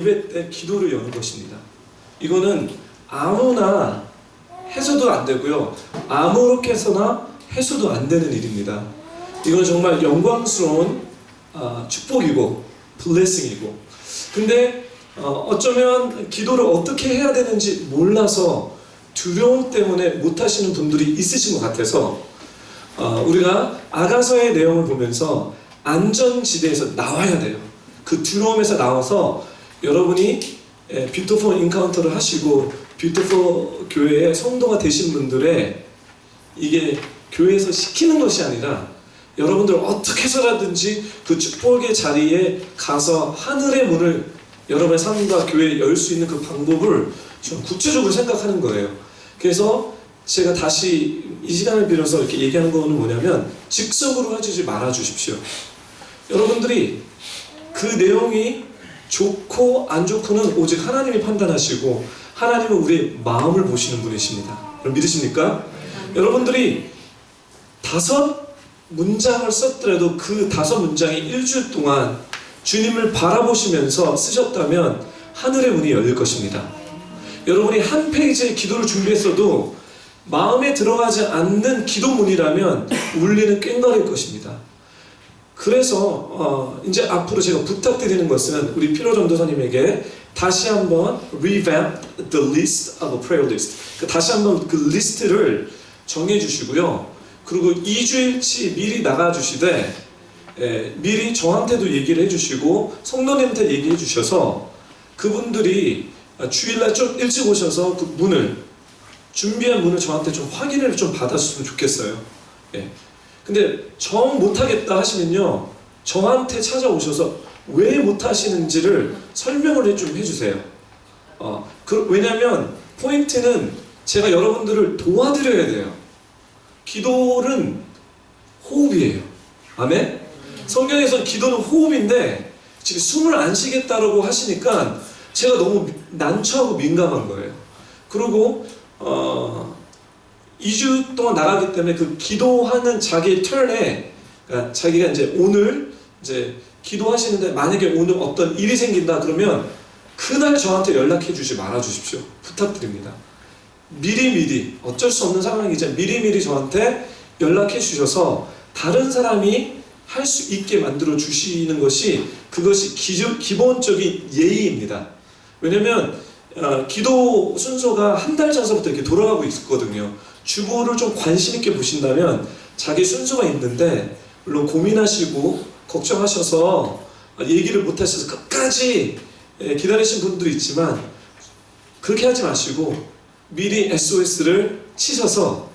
예배 때 기도를 여는 것입니다. 이거는 아무나 해서도 안 되고요. 아무렇게 해서나 해서도 안 되는 일입니다. 이건 정말 영광스러운 축복이고 블레싱이고, 근데 어쩌면 기도를 어떻게 해야 되는지 몰라서 두려움 때문에 못하시는 분들이 있으신 것 같아서 우리가 아가서의 내용을 보면서 안전지대에서 나와야 돼요. 그 두려움에서 나와서 여러분이 뷰티풀 인카운터를 하시고 뷰티풀 교회의 성도가 되신 분들의 이게 교회에서 시키는 것이 아니라 여러분들 어떻게 해서라든지 그 축복의 자리에 가서 하늘의 문을 여러분의 삶과 교회에 열 수 있는 그 방법을 좀 구체적으로 생각하는 거예요. 그래서 제가 다시 이 시간을 빌어서 이렇게 얘기하는 거는 뭐냐면, 즉석으로 해주지 말아 주십시오. 여러분들이 그 내용이 좋고 안 좋고는 오직 하나님이 판단하시고, 하나님은 우리의 마음을 보시는 분이십니다. 여러분 믿으십니까? 여러분들이 5문장을 썼더라도 그 5문장이 일주일 동안 주님을 바라보시면서 쓰셨다면 하늘의 문이 열릴 것입니다. 여러분이 한 페이지의 기도를 준비했어도 마음에 들어가지 않는 기도문이라면 울리는 꽹과리일 것입니다. 그래서 이제 앞으로 제가 부탁드리는 것은 우리 피로 전도사님에게 다시 한번 revamp the list of a prayer list, 다시 한번 그 리스트를 정해 주시고요. 그리고 2주일치 미리 나가 주시되 미리 저한테도 얘기를 해주시고 성도님한테 얘기해 주셔서 그분들이 주일날 좀 일찍 오셔서 그 문을, 준비한 문을 저한테 좀 확인을 좀 받았으면 좋겠어요. 근데 정 못하겠다 하시면요, 저한테 찾아오셔서 왜 못하시는지를 설명을 좀 해주세요. 왜냐면 포인트는 제가 여러분들을 도와드려야 돼요. 기도는 호흡이에요. 아멘? 성경에서 기도는 호흡인데 지금 숨을 안 쉬겠다라고 하시니까 제가 너무 난처하고 민감한 거예요. 그리고 2주 동안 나가기 때문에 그 기도하는 자기의 턴에, 그러니까 자기가 이제 오늘 이제 기도하시는데 만약에 오늘 어떤 일이 생긴다 그러면 그날 저한테 연락해 주지 말아 주십시오. 부탁드립니다. 미리미리, 어쩔 수 없는 상황이지만 미리미리 저한테 연락해 주셔서 다른 사람이 할 수 있게 만들어 주시는 것이, 그것이 기본적인 예의입니다. 왜냐면 기도 순서가 한 달 전서부터 이렇게 돌아가고 있거든요. 주보를 좀 관심 있게 보신다면 자기 순서가 있는데, 물론 고민하시고 걱정하셔서 얘기를 못 하셔서 끝까지 기다리신 분들이 있지만 그렇게 하지 마시고 미리 SOS를 치셔서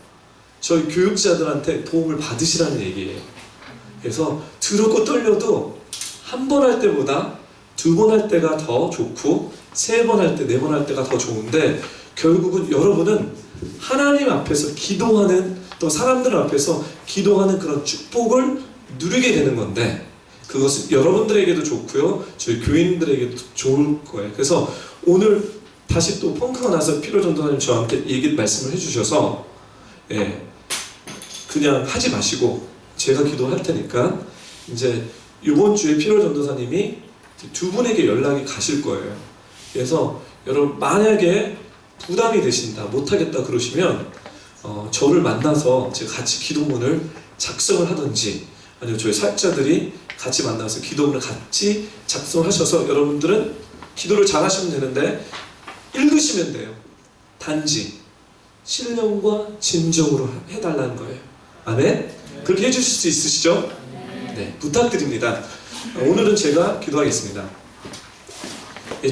저희 교육자들한테 도움을 받으시라는 얘기예요. 그래서 두렵고 떨려도 한 번 할 때보다 2번 할 때가 더 좋고 3번 할 때, 4번 할 때가 더 좋은데, 결국은 여러분은 하나님 앞에서 기도하는, 또 사람들 앞에서 기도하는 그런 축복을 누리게 되는 건데, 그것은 여러분들에게도 좋고요, 저희 교인들에게도 좋을 거예요. 그래서 오늘 다시 또 펑크가 나서 피로 전도사님 저한테 말씀을 해주셔서 그냥 하지 마시고 제가 기도할 테니까, 이제 이번 주에 피로 전도사님이 2분에게 연락이 가실 거예요. 그래서 여러분 만약에 부담이 되신다, 못하겠다 그러시면 저를 만나서 제가 같이 기도문을 작성을 하든지, 아니면 저희 사역자들이 같이 만나서 기도문을 같이 작성하셔서 여러분들은 기도를 잘 하시면 되는데 읽으시면 돼요. 단지 신령과 진정으로 해달라는 거예요. 아멘? 그렇게 해주실 수 있으시죠? 네, 부탁드립니다. 오늘은 제가 기도하겠습니다.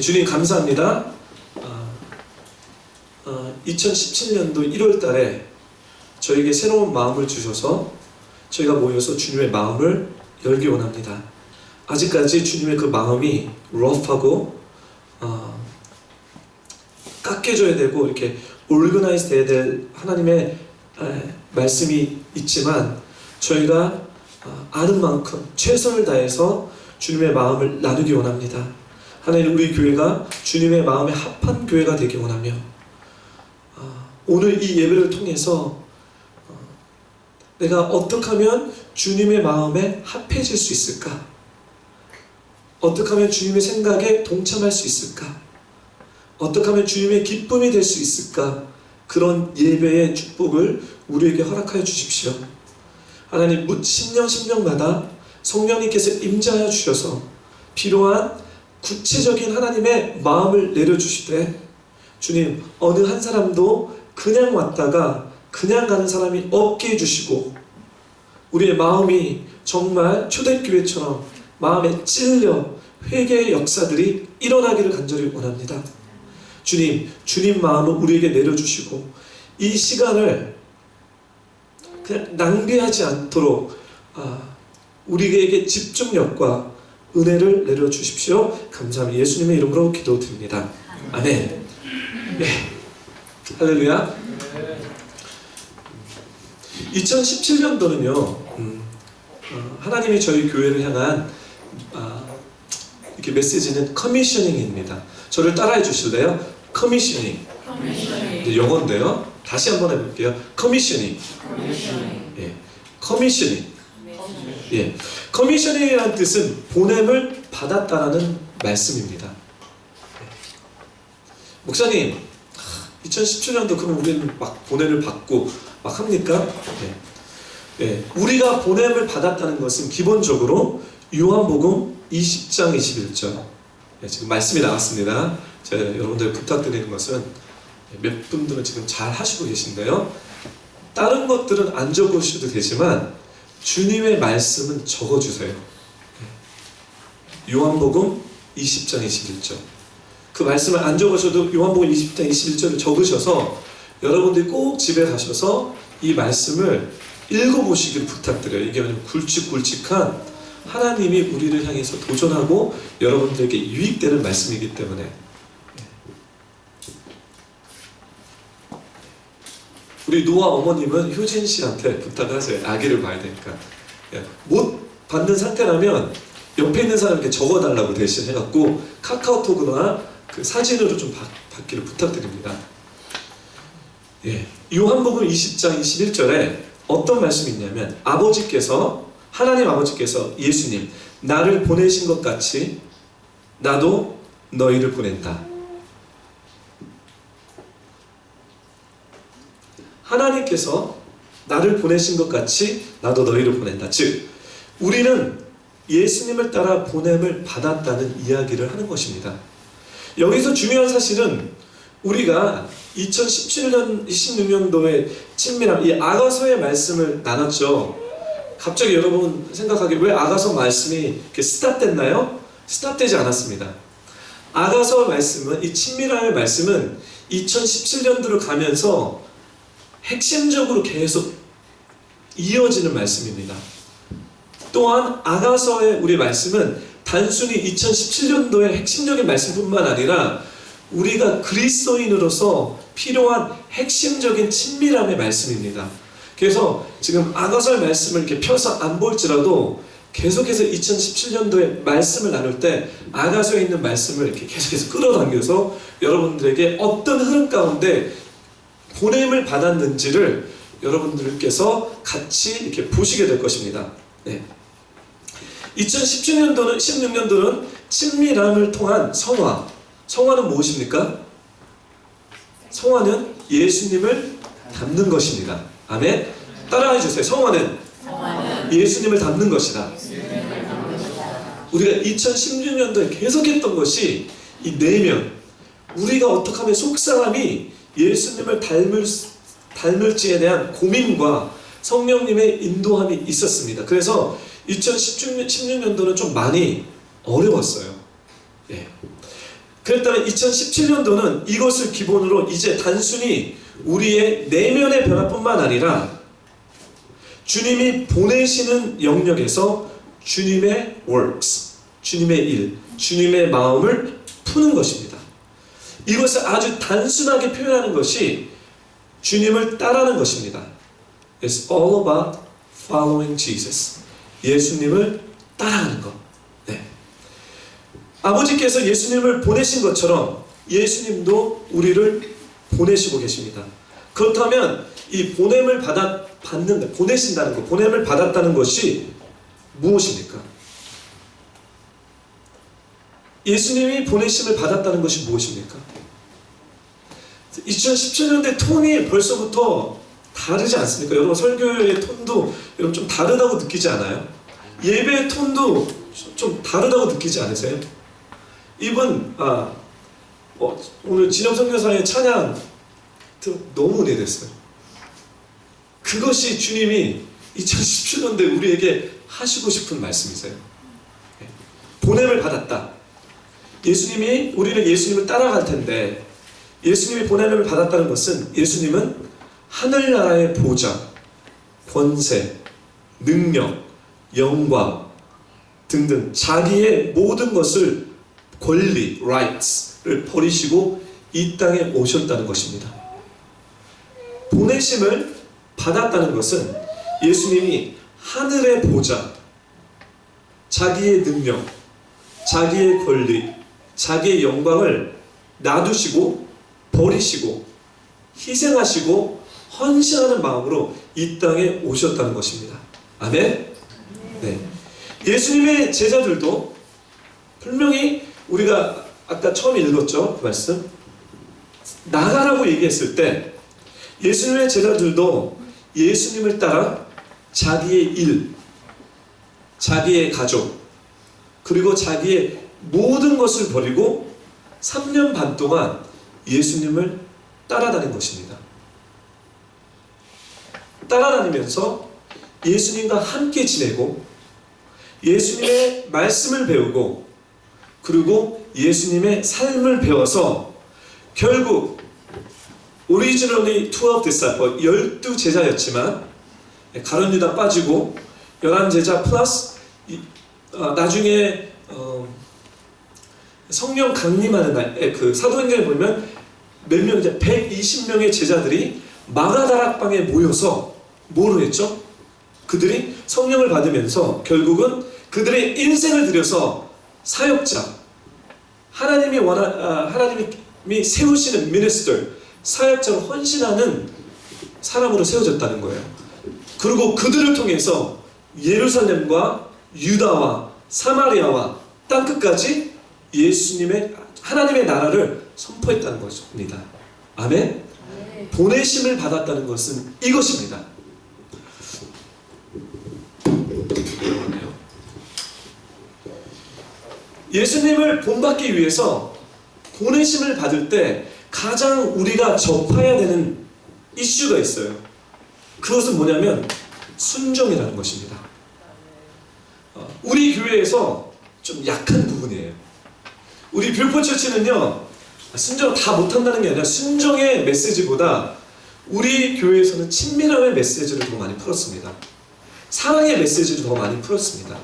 주님 감사합니다. 2017년도 1월 달에 저에게 새로운 마음을 주셔서 저희가 모여서 주님의 마음을 열기 원합니다. 아직까지 주님의 그 마음이 rough하고 깎여져야 되고 이렇게 organize 돼야 될 하나님의 말씀이 있지만, 저희가 아는 만큼 최선을 다해서 주님의 마음을 나누기 원합니다. 하나님, 우리 교회가 주님의 마음에 합한 교회가 되기 원하며, 오늘 이 예배를 통해서 내가 어떻게 하면 주님의 마음에 합해질 수 있을까? 어떻게 하면 주님의 생각에 동참할 수 있을까? 어떻게 하면 주님의 기쁨이 될 수 있을까? 그런 예배의 축복을 우리에게 허락하여 주십시오. 하나님, 신령마다 성령님께서 임재하여 주셔서 필요한 구체적인 하나님의 마음을 내려주시되, 주님, 어느 한 사람도 그냥 왔다가 그냥 가는 사람이 없게 해주시고, 우리의 마음이 정말 초대교회처럼 마음에 찔려 회개의 역사들이 일어나기를 간절히 원합니다. 주님 마음을 우리에게 내려주시고, 이 시간을 그냥 낭비하지 않도록 우리에게 집중력과 은혜를 내려주십시오. 감사합니다. 예수님의 이름으로 기도드립니다. 아멘. 네. 할렐루야. 2017년도는요 하나님이 저희 교회를 향한 이렇게 메시지는 커미셔닝입니다. 저를 따라해 주실래요? 커미셔닝. 영어인데요. 다시 한번 해볼게요. 커미셔닝. 예, 커미셔닝. 예, 커미셔닝이라는 뜻은 보냄을 받았다라는 말씀입니다. 목사님, 2017년도 그럼 우리는 막 보냄을 받고 막 합니까? 우리가 보냄을 받았다는 것은 기본적으로 요한복음 20장 21절 지금 말씀이 나왔습니다. 제가 여러분들 부탁드리는 것은 몇 분들은 지금 잘 하시고 계신데요, 다른 것들은 안 적으셔도 되지만 주님의 말씀은 적어주세요. 요한복음 20장 21절 그 말씀을 안 적으셔도 요한복음 20장 21절을 적으셔서 여러분들이 꼭 집에 가셔서 이 말씀을 읽어보시기를 부탁드려요. 이게 왜냐면 굵직굵직한 하나님이 우리를 향해서 도전하고 여러분들에게 유익되는 말씀이기 때문에. 우리 노아 어머님은 효진 씨한테 부탁하세요. 아기를 봐야 되니까. 못 받는 상태라면 옆에 있는 사람에게 적어달라고 대신 해갖고 카카오톡이나 그 사진으로 좀 받기를 부탁드립니다. 요한복음 20장 21절에 어떤 말씀이 있냐면, 하나님 아버지께서 예수님, 나를 보내신 것 같이 나도 너희를 보낸다. 하나님께서 나를 보내신 것 같이 나도 너희를 보낸다. 즉, 우리는 예수님을 따라 보냄을 받았다는 이야기를 하는 것입니다. 여기서 중요한 사실은 우리가 2017년, 26년도에 친밀함, 이 아가서의 말씀을 나눴죠. 갑자기 여러분 생각하기에 왜 아가서 말씀이 이렇게 스탑됐나요? 스탑되지 않았습니다. 아가서 말씀은, 이 친밀함의 말씀은 2017년도를 가면서 핵심적으로 계속 이어지는 말씀입니다. 또한 아가서의 우리 말씀은 단순히 2017년도의 핵심적인 말씀뿐만 아니라 우리가 그리스도인으로서 필요한 핵심적인 친밀함의 말씀입니다. 그래서 지금 아가서의 말씀을 이렇게 펴서 안 볼지라도 계속해서 2017년도의 말씀을 나눌 때 아가서에 있는 말씀을 이렇게 계속해서 끌어당겨서 여러분들에게 어떤 흐름 가운데 보냄을 받았는지를 여러분들께서 같이 이렇게 보시게 될 것입니다. 2017년도는, 16년도는 친밀함을 통한 성화. 성화는 무엇입니까? 성화는 예수님을 닮는 것입니다. 아멘. 따라해 주세요. 성화는 예수님을 닮는 것이다. 우리가 2016년도에 계속했던 것이 이 내면, 우리가 어떻게 하면 속사람이 예수님을 닮을지에 대한 고민과 성령님의 인도함이 있었습니다. 그래서 2016년도는 좀 많이 어려웠어요. 그랬다면 2017년도는 이것을 기본으로 이제 단순히 우리의 내면의 변화뿐만 아니라 주님이 보내시는 영역에서 주님의 works, 주님의 일, 주님의 마음을 푸는 것입니다. 이것을 아주 단순하게 표현하는 것이 주님을 따르는 것입니다. It's all about following Jesus. 예수님을 따라가는 것. 아버지께서 예수님을 보내신 것처럼 예수님도 우리를 보내시고 계십니다. 그렇다면 이 보냄을 보내신다는 것, 보냄을 받았다는 것이 무엇입니까? 예수님이 보내심을 받았다는 것이 무엇입니까? 2017년대 톤이 벌써부터 다르지 않습니까? 여러분 설교의 톤도 여러분 좀 다르다고 느끼지 않아요? 예배의 톤도 좀 다르다고 느끼지 않으세요? 이번 오늘 진영 선교사의 찬양 너무 은혜됐어요. 그것이 주님이 2017년대 우리에게 하시고 싶은 말씀이세요. 보냄을 받았다. 예수님이 우리는 예수님을 따라갈 텐데 예수님이 보냄을 받았다는 것은 예수님은 하늘나라의 보좌, 권세, 능력, 영광 등등 자기의 모든 것을 권리, rights를 버리시고 이 땅에 오셨다는 것입니다. 보내심을 받았다는 것은 예수님이 하늘의 보좌, 자기의 능력, 자기의 권리, 자기의 영광을 놔두시고 버리시고 희생하시고 헌신하는 마음으로 이 땅에 오셨다는 것입니다. 아멘? 네. 예수님의 제자들도 분명히 우리가 아까 처음 읽었죠? 그 말씀. 나가라고 얘기했을 때 예수님의 제자들도 예수님을 따라 자기의 일, 자기의 가족, 그리고 자기의 모든 것을 버리고 3년 반 동안 예수님을 따라다닌 것입니다. 따라다니면서 예수님과 함께 지내고 예수님의 말씀을 배우고 그리고 예수님의 삶을 배워서 결국 originally 12 disciple 12제자였지만 가룟 유다 빠지고 11제자 플러스 나중에 성령 강림하는 날 그 사도행전에 보면 몇 명 이제 120명의 제자들이 마가다락방에 모여서 뭐를 했죠? 그들이 성령을 받으면서 결국은 그들의 인생을 들여서 사역자 하나님이 세우시는 미니스터 사역자로 헌신하는 사람으로 세워졌다는 거예요. 그리고 그들을 통해서 예루살렘과 유다와 사마리아와 땅끝까지 예수님의 하나님의 나라를 선포했다는 것입니다. 아멘? 보내심을 받았다는 것은 이것입니다. 예수님을 본받기 위해서 보내심을 받을 때 가장 우리가 접해야 되는 이슈가 있어요. 그것은 뭐냐면 순종이라는 것입니다. 우리 교회에서 좀 약한 부분이에요. 우리 뷰포처치는요 순종 다 못한다는 게 아니라 순종의 메시지보다 우리 교회에서는 친밀함의 메시지를 더 많이 풀었습니다. 사랑의 메시지를 더 많이 풀었습니다.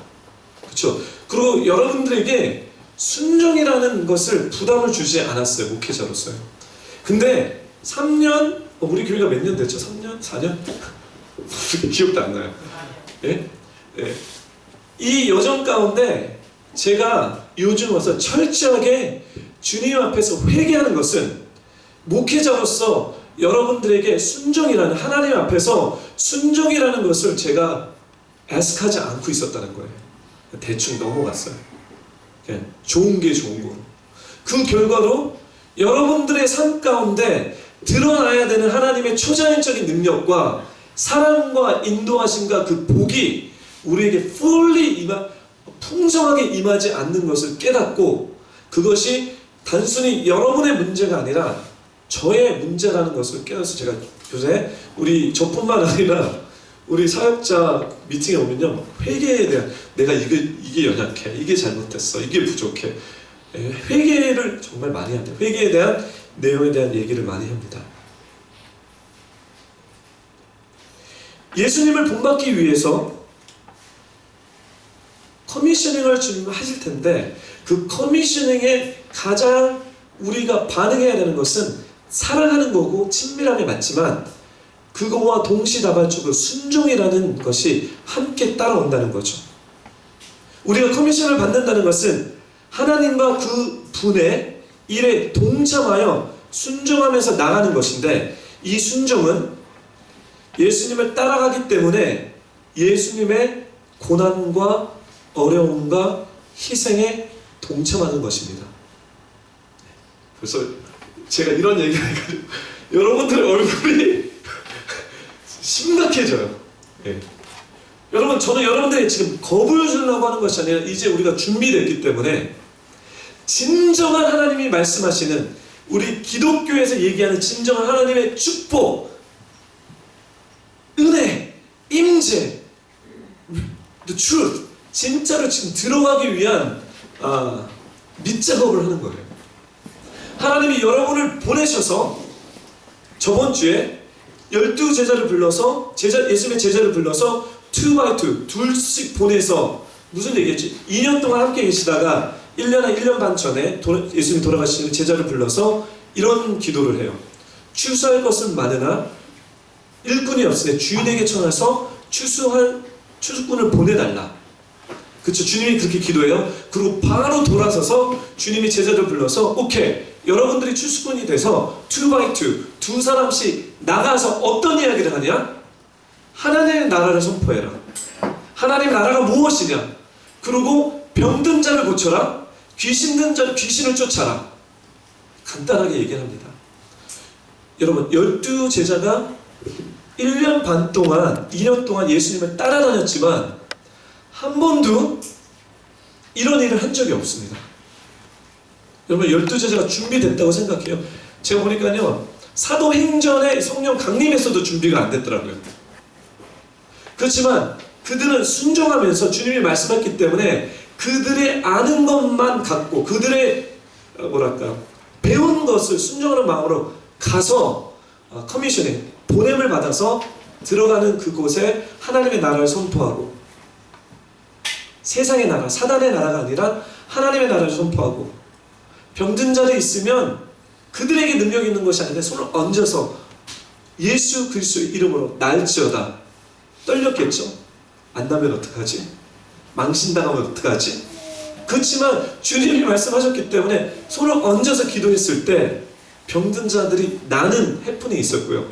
그렇죠? 그리고 여러분들에게 순종이라는 것을 부담을 주지 않았어요. 목회자로서요. 근데 3년 우리 교회가 몇 년 됐죠? 3년? 4년? 기억도 안 나요. 예? 예. 이 여정 가운데 제가 요즘 와서 철저하게 주님 앞에서 회개하는 것은 목회자로서 여러분들에게 순종이라는 하나님 앞에서 순종이라는 것을 제가 애석하지 않고 있었다는 거예요. 대충 넘어갔어요. 좋은 게 좋은 거로. 그 결과로 여러분들의 삶 가운데 드러나야 되는 하나님의 초자연적인 능력과 사랑과 인도하심과 그 복이 우리에게 fully 풍성하게 임하지 않는 것을 깨닫고 그것이 단순히 여러분의 문제가 아니라 저의 문제라는 것을 깨닫아서 제가 요새 저뿐만 아니라 우리 사역자 미팅에 오면요 회개에 대한 내가 이게 연약해, 이게 잘못됐어, 이게 부족해 회개를 정말 많이 합니다. 회개에 대한 내용에 대한 얘기를 많이 합니다. 예수님을 본받기 위해서 커미셔닝을 주님 하실 텐데 그 커미셔닝에 가장 우리가 반응해야 되는 것은 사랑하는 거고 친밀함이 맞지만 그거와 동시다발적으로 순종이라는 것이 함께 따라온다는 거죠. 우리가 커미션을 받는다는 것은 하나님과 그 분의 일에 동참하여 순종하면서 나가는 것인데 이 순종은 예수님을 따라가기 때문에 예수님의 고난과 어려움과 희생에 동참하는 것입니다. 그래서 제가 이런 얘기를 해가지고 여러분들의 얼굴이 심각해져요. 예. 여러분, 저는 여러분들이 지금 겁을 주려고 하는 것이 아니라 이제 우리가 준비됐기 때문에 진정한 하나님이 말씀하시는, 우리 기독교에서 얘기하는 진정한 하나님의 축복, 은혜, 임재, the truth, 진짜로 지금 들어가기 위한 밑작업을 하는 거예요. 하나님이 여러분을 보내셔서 저번 주에 12제자를 불러서 예수님의 제자를 불러서 2by2 둘씩 보내서 무슨 얘기했지? 2년 동안 함께 계시다가 1년 반 전에 예수님 돌아가시는 제자를 불러서 이런 기도를 해요. 추수할 것은 많으나 일꾼이 없으니 주인에게 청해서 추수꾼을 보내달라. 그렇죠? 주님이 그렇게 기도해요. 그리고 바로 돌아서서 주님이 제자를 불러서 오케이, 여러분들이 추수꾼이 돼서 2by2 두 사람씩 나가서 어떤 이야기를 하냐? 하나님의 나라를 선포해라. 하나님의 나라가 무엇이냐? 그리고 병든 자를 고쳐라. 귀신을 쫓아라. 간단하게 얘기합니다. 여러분, 12제자가 1년 반 동안, 2년 동안 예수님을 따라다녔지만 한 번도 이런 일을 한 적이 없습니다. 여러분, 12제자가 준비됐다고 생각해요. 제가 보니까요, 사도행전에 성령 강림에서도 준비가 안 됐더라고요. 그렇지만 그들은 순종하면서 주님이 말씀했기 때문에 그들의 아는 것만 갖고, 그들의 배운 것을 순종하는 마음으로 가서 커미셔닝, 보냄을 받아서 들어가는 그곳에 하나님의 나라를 선포하고, 세상의 나라, 사단의 나라가 아니라 하나님의 나라를 선포하고, 병든 자들이 있으면 그들에게 능력이 있는 것이 아니라 손을 얹어서 예수 그리스도의 이름으로 날지어다. 떨렸겠죠? 안 나면 어떡하지? 망신당하면 어떡하지? 그렇지만 주님이 말씀하셨기 때문에 손을 얹어서 기도했을 때 병든 자들이 나는 해프닝이 있었고요.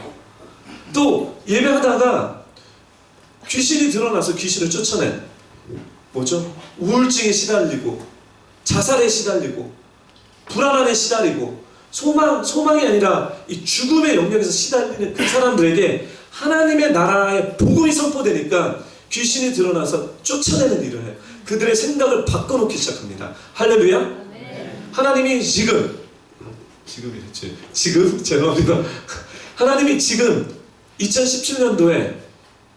또 예배하다가 귀신이 드러나서 귀신을 쫓아낸, 우울증에 시달리고 자살에 시달리고 불안함에 시달리고 소망이 아니라 이 죽음의 영역에서 시달리는 그 사람들에게 하나님의 나라의 복음이 선포되니까 귀신이 드러나서 쫓아내는 일을 해요. 그들의 생각을 바꿔놓기 시작합니다. 할렐루야. 네. 하나님이 죄송합니다. 하나님이 지금 2017년도에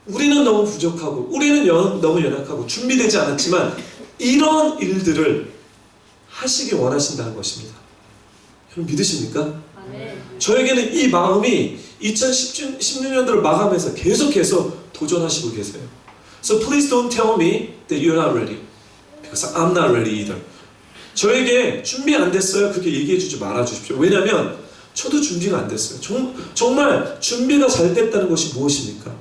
우리는 너무 부족하고 우리는 너무 연약하고 준비되지 않았지만 이런 일들을 하시기 원하신다는 것입니다. 여러분 믿으십니까? 네. 저에게는 이 마음이 2016년도를 마감해서 계속해서 도전하시고 계세요. So please don't tell me that you're not ready, because I'm not ready either. 저에게 준비 안 됐어요, 그렇게 얘기해 주지 말아 주십시오. 왜냐하면 저도 준비가 안 됐어요. 정말 준비가 잘 됐다는 것이 무엇입니까?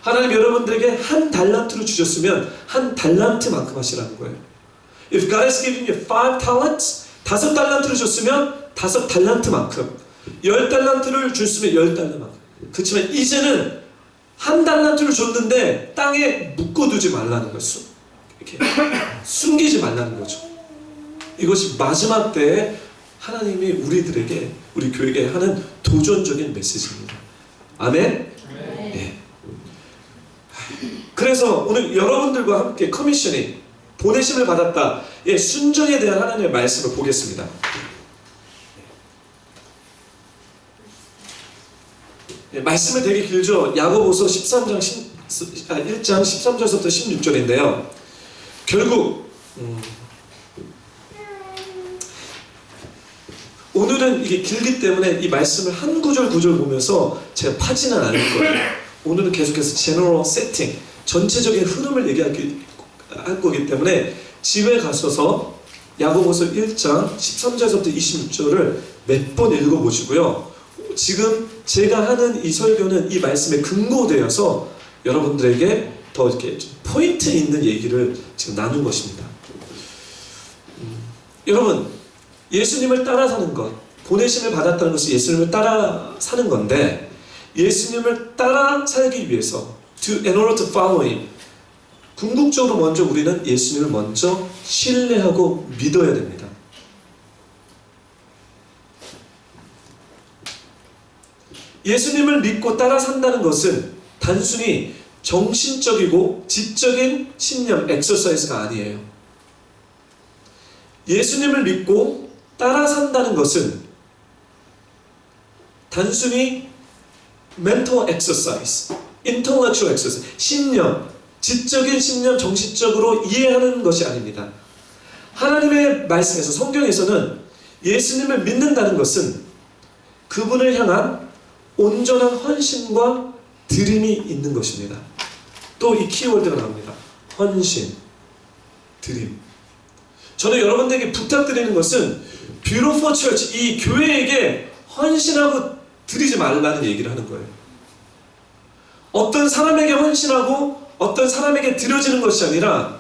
하나님 여러분들에게 한 달란트를 주셨으면 한 달란트만큼 하시라는 거예요. If God has given you 5 talents, 5달란트를 줬으면 5달란트만큼, 10달란트를 줬으면 10달란트만큼. 그렇지만 이제는 한 달란트를 줬는데 땅에 묶어두지 말라는 거죠. 이렇게 숨기지 말라는 거죠. 이것이 마지막 때에 하나님이 우리들에게, 우리 교회에 하는 도전적인 메시지입니다. 아멘? 네. 그래서 오늘 여러분들과 함께 커미셔닝, 보내심을 받았다, 순종에 대한 하나님의 말씀을 보겠습니다. 말씀은 되게 길죠. 야고보서 1장 13절부터 16절인데요. 결국 오늘은 이게 길기 때문에 이 말씀을 한 구절 보면서 제가 파지는 않을 거예요. 오늘은 계속해서 general setting, 전체적인 흐름을 얘기할 거기 때문에 집에 가셔서 야고보서 1장 13절부터 26절을 몇 번 읽어보시고요. 지금 제가 하는 이 설교는 이 말씀에 근거되어서 여러분들에게 더 이렇게 포인트 있는 얘기를 지금 나눈 것입니다. 여러분, 예수님을 따라 사는 것, 보내심을 받았다는 것은 예수님을 따라 사는 건데, 예수님을 따라 살기 위해서 in order to follow him, 궁극적으로 먼저 우리는 예수님을 먼저 신뢰하고 믿어야 됩니다. 예수님을 믿고 따라 산다는 것은 단순히 정신적이고 지적인 신념, 엑서사이즈가 아니에요. 예수님을 믿고 따라 산다는 것은 단순히 mental exercise, intellectual exercise, 신념, 지적인 신념, 정신적으로 이해하는 것이 아닙니다. 하나님의 말씀에서, 성경에서는 예수님을 믿는다는 것은 그분을 향한 온전한 헌신과 드림이 있는 것입니다. 또 이 키워드가 나옵니다. 헌신, 드림. 저는 여러분들에게 부탁드리는 것은 Beautiful Church, 이 교회에게 헌신하고 드리지 말라는 얘기를 하는 거예요. 어떤 사람에게 헌신하고 어떤 사람에게 드려지는 것이 아니라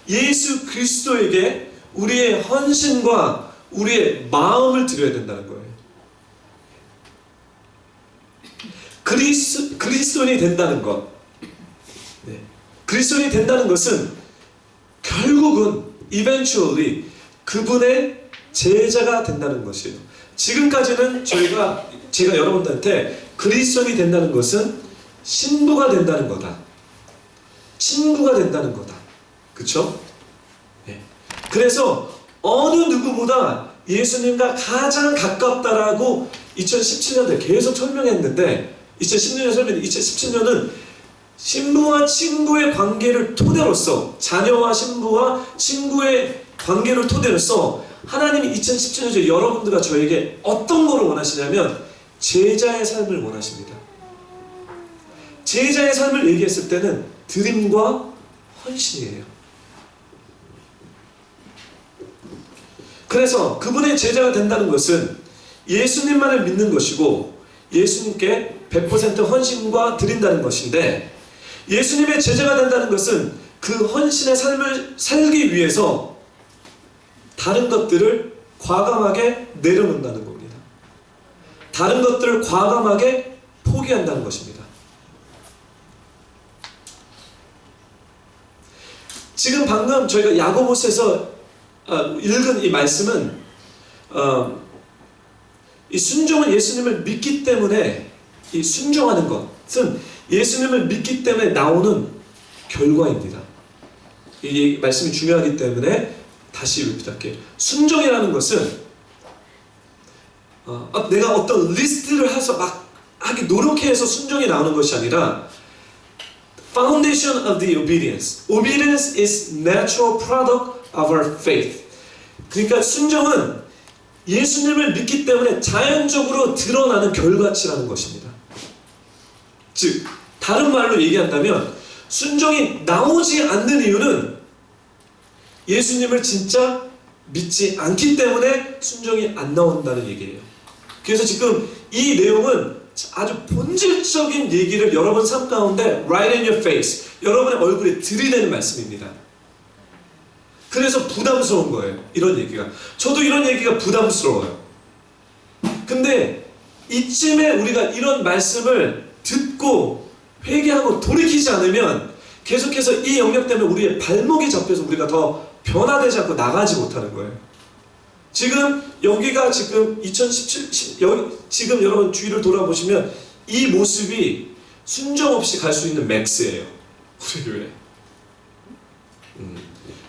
예수 그리스도에게 우리의 헌신과 우리의 마음을 드려야 된다는 거예요. 그리스도인이 된다는 것, 그리스도인이 된다는 것은 결국은 eventually 그분의 제자가 된다는 것이에요. 지금까지는 제가 여러분들한테 그리스도인이 된다는 것은 신부가 된다는 거다, 친구가 된다는 거다, 그렇죠? 그래서 어느 누구보다 예수님과 가장 가깝다라고 2017년도에 계속 설명했는데, 2016년 설명했는데 2017년은 신부와 친구의 관계를 토대로서, 자녀와 신부와 친구의 관계를 토대로서 하나님이 2017년에 여러분들과 저에게 어떤 거를 원하시냐면 제자의 삶을 원하십니다. 제자의 삶을 얘기했을 때는 드림과 헌신이에요. 그래서 그분의 제자가 된다는 것은 예수님만을 믿는 것이고 예수님께 100% 헌신과 드린다는 것인데, 예수님의 제자가 된다는 것은 그 헌신의 삶을 살기 위해서 다른 것들을 과감하게 내려놓는다는 겁니다. 다른 것들을 과감하게 포기한다는 것입니다. 지금 방금 저희가 야고보서에서 읽은 이 말씀은 이 순종은 예수님을 믿기 때문에, 이 순종하는 것은 예수님을 믿기 때문에 나오는 결과입니다. 이 말씀이 중요하기 때문에 다시 리피트할게요. 순종이라는 것은 내가 어떤 리스트를 해서 막 하기 노력해서 순종이 나오는 것이 아니라 Foundation of the obedience. Obedience is natural product of our faith. 그러니까 순종은 예수님을 믿기 때문에 자연적으로 드러나는 결과치라는 것입니다. 즉, 다른 말로 얘기한다면 순종이 나오지 않는 이유는 예수님을 진짜 믿지 않기 때문에 순종이 안 나온다는 얘기예요. 그래서 지금 이 내용은 아주 본질적인 얘기를 여러분 삶 가운데 right in your face, 여러분의 얼굴에 들이대는 말씀입니다. 그래서 부담스러운 거예요, 이런 얘기가. 저도 이런 얘기가 부담스러워요. 근데 이쯤에 우리가 이런 말씀을 듣고 회개하고 돌이키지 않으면 계속해서 이 영역 때문에 우리의 발목이 잡혀서 우리가 더 변화되지 않고 나가지 못하는 거예요. 지금 여기가 지금 2017, 지금 여러분 주위를 돌아보시면 이 모습이 순종 없이 갈 수 있는 맥스예요, 우리 교회.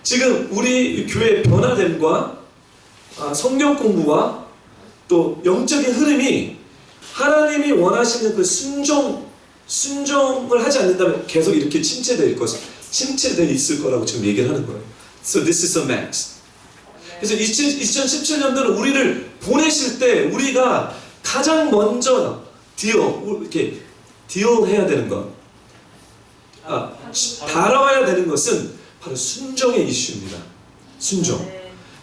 지금 우리 교회의 변화됨과 성경 공부와 또 영적인 흐름이 하나님이 원하시는 그 순종을 하지 않는다면 계속 이렇게 침체되어 있을 거라고 지금 얘기를 하는 거예요. So this is a max. 그래서 2017년도는 우리를 보내실 때 우리가 가장 먼저 이렇게 딜해야 되는 것, 다뤄야 되는 것은 바로 순종의 이슈입니다. 순종.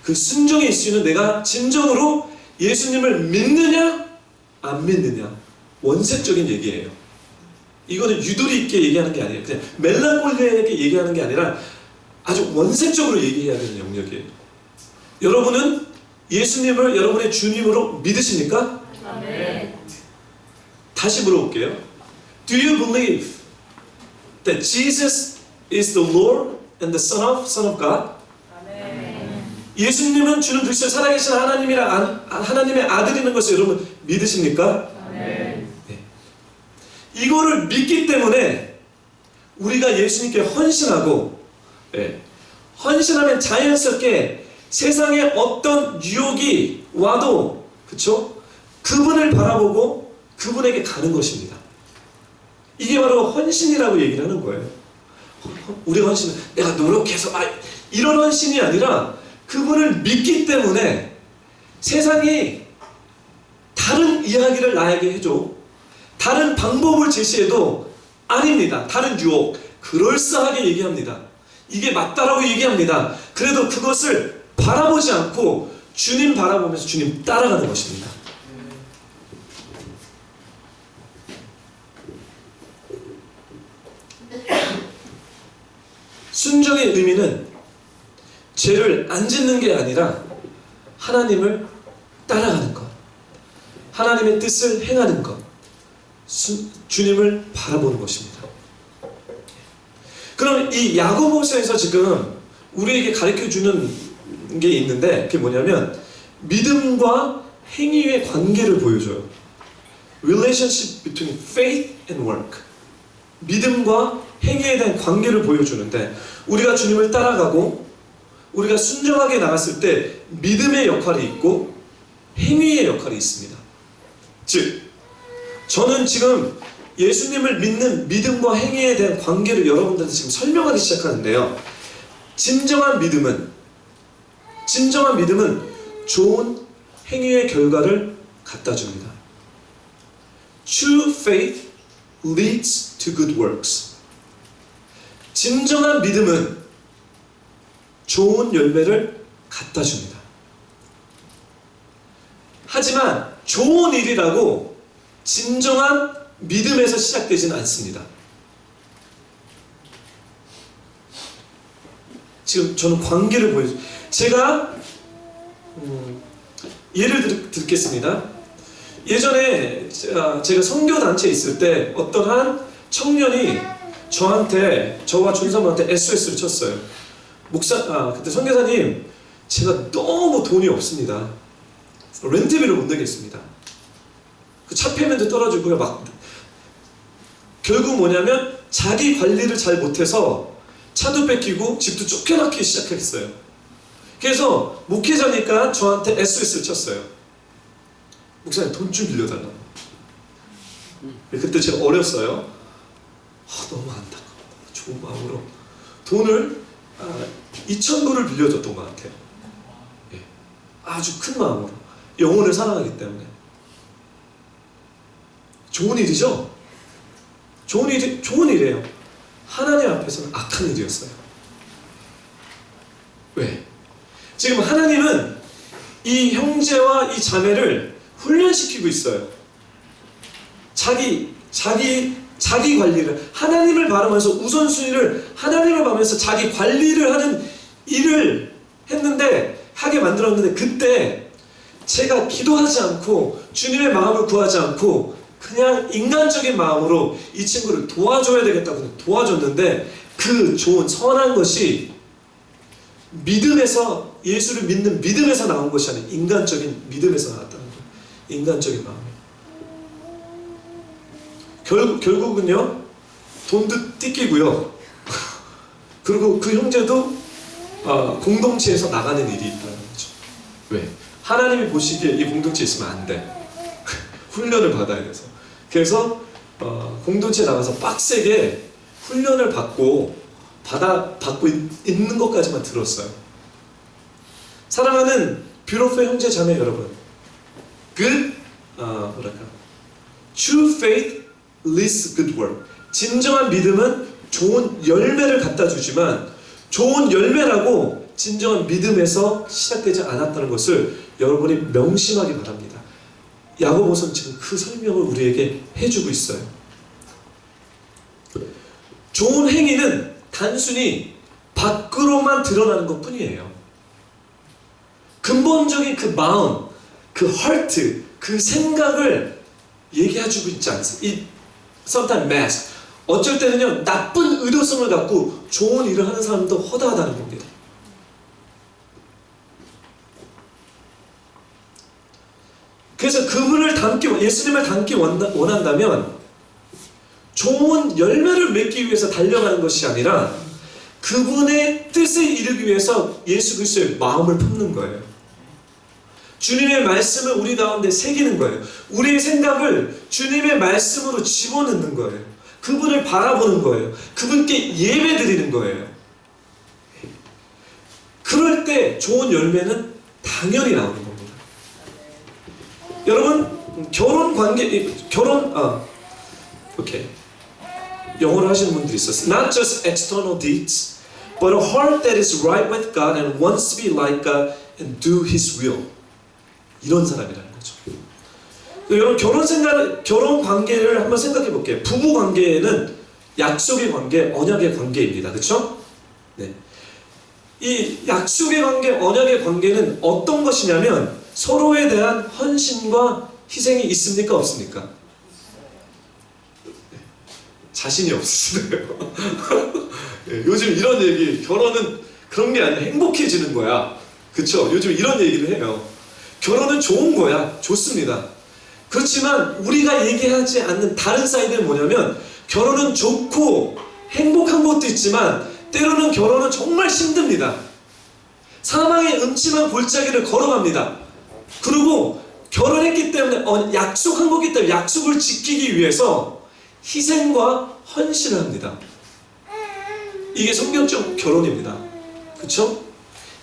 그 순종의 이슈는 내가 진정으로 예수님을 믿느냐 안 믿느냐, 원색적인 얘기예요. 이거는 유도리 있게 얘기하는 게 아니에요. 그냥 멜랑콜리하게 얘기하는 게 아니라 아주 원색적으로 얘기해야 되는 영역이에요. 여러분은 예수님을 여러분의 주님으로 믿으십니까? 아멘. 다시 물어볼게요. Do you believe that Jesus is the Lord and the Son of God. 예수님은 주는 그리스도 살아계신 하나님의 아들이라는 것을 여러분 믿으십니까? 네. 이거를 믿기 때문에 우리가 예수님께 헌신하고, 헌신하면 자연스럽게 세상에 어떤 유혹이 와도, 그쵸? 그분을 바라보고 그분에게 가는 것입니다. 이게 바로 헌신이라고 얘기를 하는 거예요. 우리가 헌신은 내가 노력해서 이런 헌신이 아니라 그분을 믿기 때문에 세상이 다른 이야기를 나에게 해줘, 다른 방법을 제시해도 아닙니다. 다른 유혹, 그럴싸하게 얘기합니다. 이게 맞다라고 얘기합니다. 그래도 그것을 바라보지 않고 주님 바라보면서 주님 따라가는 것입니다. 순종의 의미는 죄를 안 짓는 게 아니라 하나님을 따라가는 것, 하나님의 뜻을 행하는 것, 주님을 바라보는 것입니다. 그럼 이 야고보서에서 지금 우리에게 가르쳐주는 게 있는데, 그게 뭐냐면 믿음과 행위의 관계를 보여줘요. Relationship between faith and work. 믿음과 행위에 대한 관계를 보여주는데, 우리가 주님을 따라가고 우리가 순종하게 나갔을 때 믿음의 역할이 있고 행위의 역할이 있습니다. 즉, 저는 지금 예수님을 믿는 믿음과 행위에 대한 관계를 여러분들한테 지금 설명하기 시작하는데요. 진정한 믿음은 좋은 행위의 결과를 갖다 줍니다. True faith leads to good works. 진정한 믿음은 좋은 열매를 갖다 줍니다. 하지만 좋은 일이라고 진정한 믿음에서 시작되지는 않습니다. 지금 저는 관계를 보여줘요. 제가 예를 듣겠습니다. 예전에 제가 선교단체에 있을 때 어떤 한 청년이 저와 준사모한테 SOS를 쳤어요. 그때 선교사님, 제가 너무 돈이 없습니다. 렌트비를 못 내겠습니다. 그 차 페이멘트 떨어지고요. 결국 뭐냐면 자기 관리를 잘 못해서 차도 뺏기고 집도 쫓겨나기 시작했어요. 그래서 목회자니까 저한테 SOS를 쳤어요. 목사님, 돈 좀 빌려달라고. 그때 제가 어렸어요. 너무 안타까워. 좋은 마음으로 돈을 2,000불을 빌려줬던 것 같아요. 아주 큰 마음으로 영혼을 사랑하기 때문에. 좋은 일이죠? 좋은 일이에요. 하나님 앞에서는 악한 일이었어요. 왜? 지금 하나님은 이 형제와 이 자매를 훈련시키고 있어요. 자기 관리를, 하나님을 바라면서 우선순위를 하나님을 바라면서 자기 관리를 하는 일을 하게 만들었는데, 그때 제가 기도하지 않고 주님의 마음을 구하지 않고 그냥 인간적인 마음으로 이 친구를 도와줘야 되겠다고 도와줬는데, 그 좋은 선한 것이 믿음에서, 예수를 믿는 믿음에서 나온 것이 아니라 인간적인 믿음에서 나왔다는 거예요. 인간적인 마음이. 결국은요, 돈도 뜯기고요. 그리고 그 형제도 공동체에서 나가는 일이 있다는 거죠. 왜? 하나님이 보시기에 이 공동체에 있으면 안 돼. 훈련을 받아야 돼서. 그래서 공동체에 나가서 빡세게 훈련을 받고 있는 것까지만 들었어요. 사랑하는 뷰로페 형제 자매 여러분, True faith leads to good work. 진정한 믿음은 좋은 열매를 갖다 주지만, 좋은 열매라고 진정한 믿음에서 시작되지 않았다는 것을 여러분이 명심하기 바랍니다. 야고보서는 지금 그 설명을 우리에게 해주고 있어요. 좋은 행위는 단순히 밖으로만 드러나는 것 뿐이에요. 근본적인 그 마음, 그 heart, 그 생각을 얘기해주고 있지 않습니까? Sometimes mask. 어쩔 때는요 나쁜 의도성을 갖고 좋은 일을 하는 사람도 허다하다는 겁니다. 그래서 그분을 예수님을 닮기 원한다면 좋은 열매를 맺기 위해서 달려가는 것이 아니라 그분의 뜻을 이루기 위해서 예수 그리스도의 마음을 품는 거예요. 주님의 말씀을 우리 가운데 새기는 거예요. 우리의 생각을 주님의 말씀으로 집어넣는 거예요. 그분을 바라보는 거예요. 그분께 예배 드리는 거예요. 그럴 때 좋은 열매는 당연히 나오는 겁니다. 여러분 오케이. 영어로 하시는 분들이 있었어요. Not just external deeds, but a heart that is right with God and wants to be like God and do His will. 이런 사람이라는 거죠. 여러분 결혼 관계를 한번 생각해 볼게요. 부부 관계는 약속의 관계, 언약의 관계입니다. 그렇죠? 네. 이 약속의 관계, 언약의 관계는 어떤 것이냐면 서로에 대한 헌신과 희생이 있습니까? 없습니까? 자신이 없으시네요. 네, 요즘 이런 얘기, 결혼은 그런 게 아니라 행복해지는 거야. 그쵸? 요즘 이런 얘기를 해요. 결혼은 좋은 거야. 좋습니다. 그렇지만 우리가 얘기하지 않는 다른 사이드는 뭐냐면 결혼은 좋고 행복한 것도 있지만 때로는 결혼은 정말 힘듭니다. 사망의 음침한 골짜기를 걸어갑니다. 그리고 결혼했기 때문에 약속한 거기 때문에 약속을 지키기 위해서 희생과 헌신을 합니다. 이게 성경적 결혼입니다. 그쵸?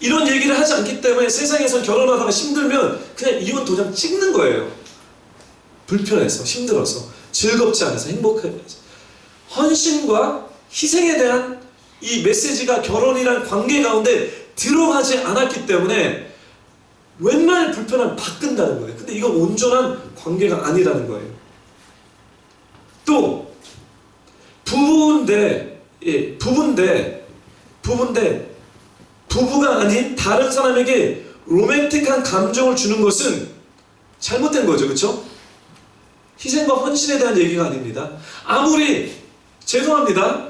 이런 얘기를 하지 않기 때문에 세상에서 결혼하다가 힘들면 그냥 이혼 도장 찍는 거예요. 불편해서, 힘들어서, 즐겁지 않아서, 행복해서. 헌신과 희생에 대한 이 메시지가 결혼이란 관계 가운데 들어가지 않았기 때문에 웬만한 불편함을 바꾼다는 거예요. 근데 이건 온전한 관계가 아니라는 거예요. 또 부부가 아닌 다른 사람에게 로맨틱한 감정을 주는 것은 잘못된 거죠. 그렇죠? 희생과 헌신에 대한 얘기가 아닙니다. 아무리 죄송합니다.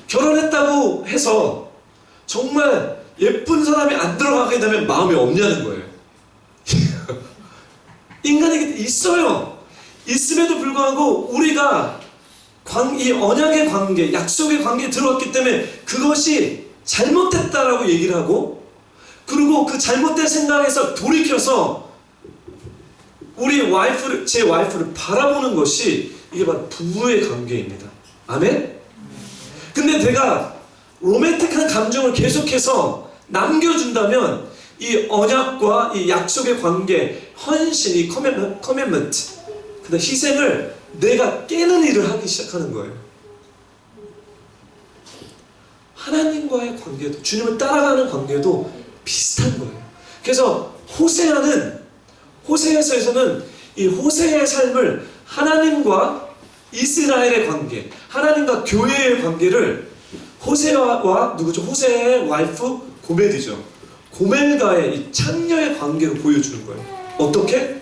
결혼했다고 해서 정말 예쁜 사람이 안 들어가게 되면 마음이 없냐는 거예요. 인간에게 있어요. 있음에도 불구하고 우리가 이 언약의 관계, 약속의 관계에 들어왔기 때문에 그것이 잘못됐다라고 얘기를 하고 그리고 그 잘못된 생각에서 돌이켜서 제 와이프를 바라보는 것이 이게 바로 부부의 관계입니다. 아멘? 근데 내가 로맨틱한 감정을 계속해서 남겨준다면 이 언약과 이 약속의 관계, 헌신, 이 커밋먼트, 그 희생을 내가 깨는 일을 하기 시작하는 거예요. 하나님과의 관계도, 주님을 따라가는 관계도 비슷한 거예요. 그래서 호세아서에서는 이 호세의 삶을 하나님과 이스라엘의 관계, 하나님과 교회의 관계를 호세와 누구죠? 호세의 와이프 고멜이죠. 고멜과의 이 창녀의 관계로 보여주는 거예요. 어떻게?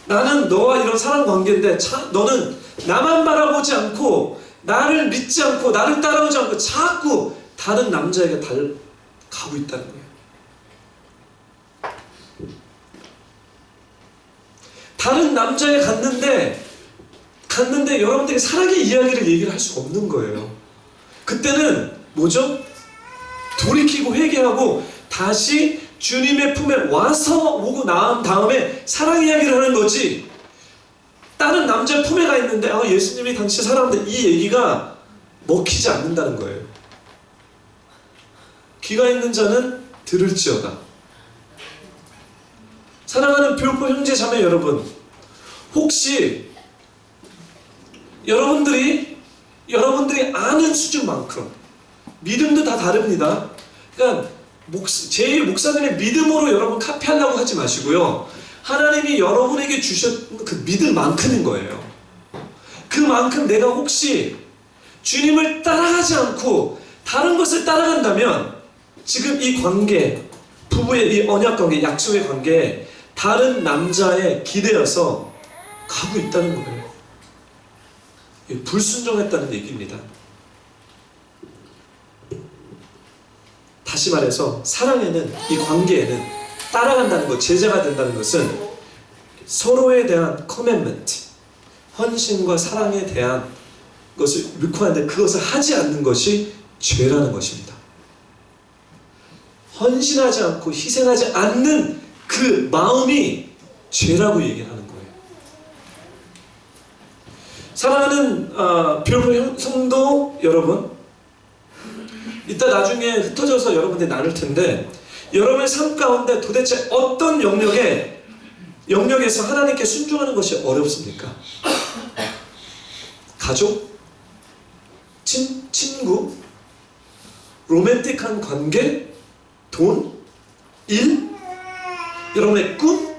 나는 너와 이런 사랑 관계인데 너는 나만 바라보지 않고 나를 믿지 않고 나를 따라오지 않고 자꾸 다른 남자에게 가고 있다는 거예요. 다른 남자에 갔는데 여러분들이 사랑의 이야기를 얘기를 할 수가 없는 거예요. 그때는 뭐죠? 돌이키고 회개하고 다시 주님의 품에 오고 나온 다음에 사랑 이야기를 하는 거지. 다른 남자 품에 가 있는데 예수님이 당신 사랑하는데 이 얘기가 먹히지 않는다는 거예요. 귀가 있는 자는 들을지어다. 사랑하는 교포 형제 자매 여러분, 혹시 여러분들이 아는 수준만큼 믿음도 다 다릅니다. 그러니까 제 목사님의 믿음으로 여러분 카피하려고 하지 마시고요. 하나님이 여러분에게 주셨던 그 믿음만큼인 거예요. 그만큼 내가 혹시 주님을 따라가지 않고 다른 것을 따라간다면 지금 이 관계, 부부의 이 언약 관계, 약속의 관계에 다른 남자에 기대어서 가고 있다는 거예요. 불순종했다는 얘기입니다. 다시 말해서 사랑에는, 이 관계에는 따라간다는 것, 제자가 된다는 것은 서로에 대한 커밋먼트, 헌신과 사랑에 대한 것을 묵화하는데 그것을 하지 않는 것이 죄라는 것입니다. 헌신하지 않고 희생하지 않는 그 마음이 죄라고 얘기하는 거예요. 사랑하는 뷰러블 성도 여러분, 이따 나중에 흩어져서 여러분들이 나눌 텐데, 여러분의 삶 가운데 도대체 어떤 영역에서 하나님께 순종하는 것이 어렵습니까? 가족? 친구? 로맨틱한 관계? 돈? 일? 여러분의 꿈?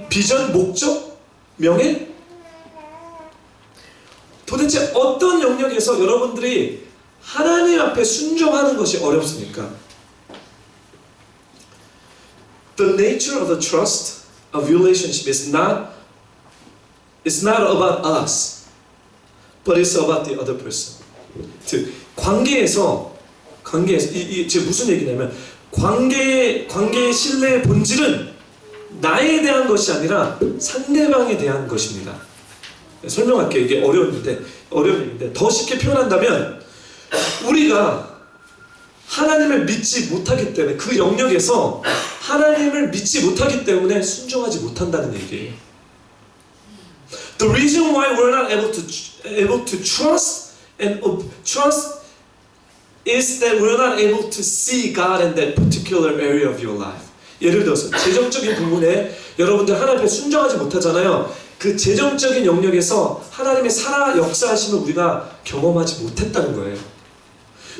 비전? 목적? 명예? 도대체 어떤 영역에서 여러분들이 하나님 앞에 순종하는 것이 어렵습니까? The nature of the trust of relationship is not about us, but it's about the other person. 즉, 관계에서 이게 무슨 얘기냐면, 관계의 신뢰의 본질은 나에 대한 것이 아니라 상대방에 대한 것입니다. 설명할게요. 이게 어려운 얘기인데 더 쉽게 표현한다면, 우리가 하나님을 믿지 못하기 때문에, 그 영역에서 하나님을 믿지 못하기 때문에 순종하지 못한다는 얘기예요. The reason why we're not able to trust is that we're not able to see God in that particular area of your life. 예를 들어서 재정적인 부분에 여러분들 하나님 앞에 순종하지 못하잖아요. 그 재정적인 영역에서 하나님의 살아 역사하심을 우리가 경험하지 못했다는 거예요.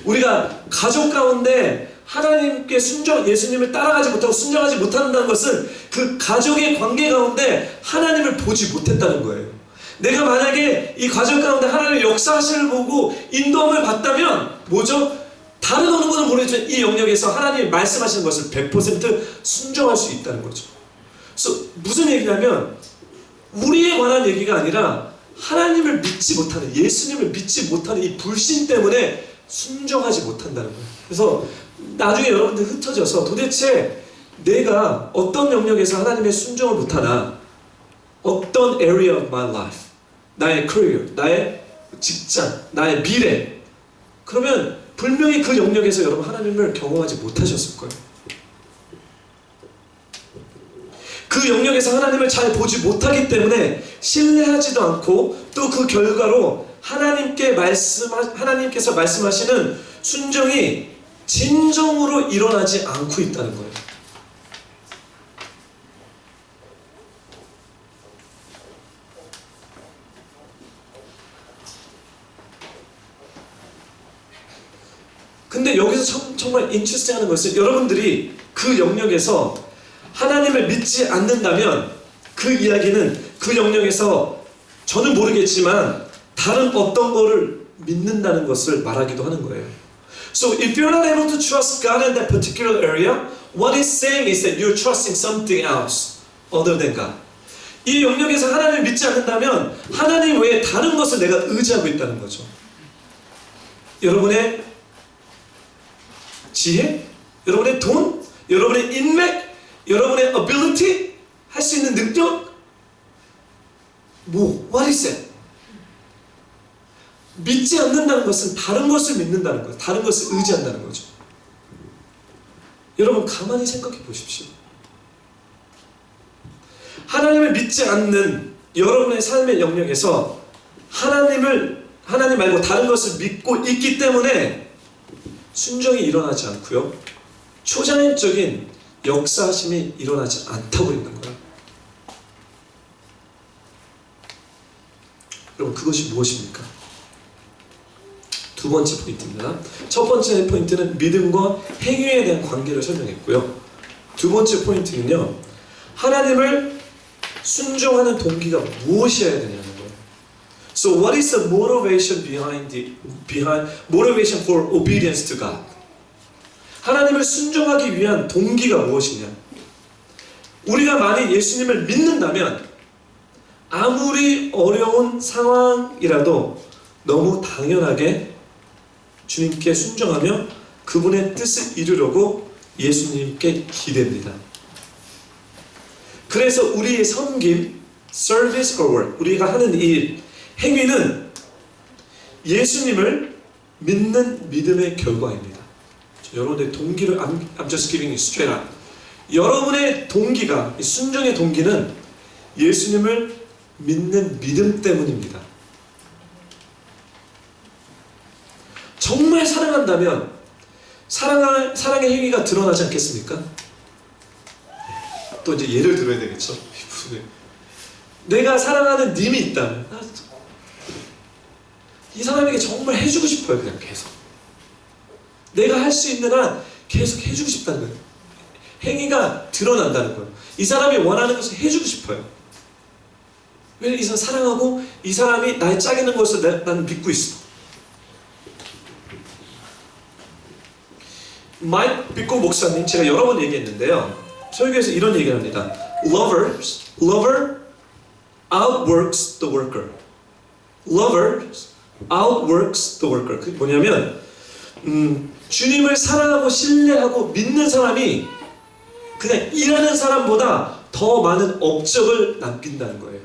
우리가 가족 가운데 하나님께 예수님을 따라가지 못하고 순종하지 못한다는 것은 그 가족의 관계 가운데 하나님을 보지 못했다는 거예요. 내가 만약에 이 가족 가운데 하나님의 역사하심을 보고 인도함을 받다면 뭐죠? 다른 어느 것은 모르겠지만 이 영역에서 하나님이 말씀하시는 것을 100% 순종할 수 있다는 거죠. 그래서 무슨 얘기냐면, 우리에 관한 얘기가 아니라 하나님을 믿지 못하는, 예수님을 믿지 못하는 이 불신 때문에 순종하지 못한다는 거예요. 그래서 나중에 여러분들 흩어져서 도대체 내가 어떤 영역에서 하나님의 순종을 못하나, 어떤 area of my life, 나의 career, 나의 직장, 나의 미래, 그러면 분명히 그 영역에서 여러분 하나님을 경험하지 못하셨을 거예요. 그 영역에서 하나님을 잘 보지 못하기 때문에 신뢰하지도 않고, 또 그 결과로 하나님께서 말씀하시는 순종이 진정으로 일어나지 않고 있다는 거예요. 근데 여기서 정말 인트레스팅한 것은, 여러분들이 그 영역에서 하나님을 믿지 않는다면 그 이야기는 그 영역에서 저는 모르겠지만 다른 어떤 거를 믿는다는 것을 말하기도 하는 거예요. So if you're not able to trust God in that particular area, what it's saying is that you're trusting something else other than God. 이 영역에서 하나님을 믿지 않는다면 하나님 외에 다른 것을 내가 의지하고 있다는 거죠. 여러분의 지혜, 여러분의 돈, 여러분의 인맥, 여러분의 ability, 할 수 있는 능력, what is it? 믿지 않는다는 것은 다른 것을 믿는다는 거예요. 다른 것을 의지한다는 거죠. 여러분 가만히 생각해 보십시오. 하나님을 믿지 않는 여러분의 삶의 영역에서 하나님 말고 다른 것을 믿고 있기 때문에 순종이 일어나지 않고요, 초자연적인 역사하심이 일어나지 않다고 있는 거예요. 여러분 그것이 무엇입니까? 두 번째 포인트입니다. 첫 번째 포인트는 믿음과 행위에 대한 관계를 설명했고요. 두 번째 포인트는요, 하나님을 순종하는 동기가 무엇이어야 되냐는 거예요. So what is the motivation motivation for obedience to God? 하나님을 순종하기 위한 동기가 무엇이냐? 우리가 만약 예수님을 믿는다면 아무리 어려운 상황이라도 너무 당연하게 주님께 순종하며 그분의 뜻을 이루려고 예수님께 기댑니다. 그래서 우리의 섬김, service or work, 우리가 하는 일, 행위는 예수님을 믿는 믿음의 결과입니다. 여러분의 동기를 I'm just giving you straight up. 여러분의 동기가, 순종의 동기는 예수님을 믿는 믿음 때문입니다. 정말 사랑한다면 사랑의 행위가 드러나지 않겠습니까? 또 이제 예를 들어야 되겠죠. 내가 사랑하는 님이 있다면 이 사람에게 정말 해주고 싶어요. 그냥 계속 내가 할 수 있는 한 계속 해주고 싶다는 거예요. 행위가 드러난다는 거예요. 이 사람이 원하는 것을 해주고 싶어요. 왜냐면 이 사람 사랑하고 이 사람이 나의 짝이는 것을 나는 믿고 있어. 마이크 비코 목사님, 제가 여러 번 얘기했는데요, 설교에서 이런 얘기를 합니다. Lover outworks the worker. Lover outworks the worker. 그게 뭐냐면 주님을 사랑하고 신뢰하고 믿는 사람이 그냥 일하는 사람보다 더 많은 업적을 남긴다는 거예요.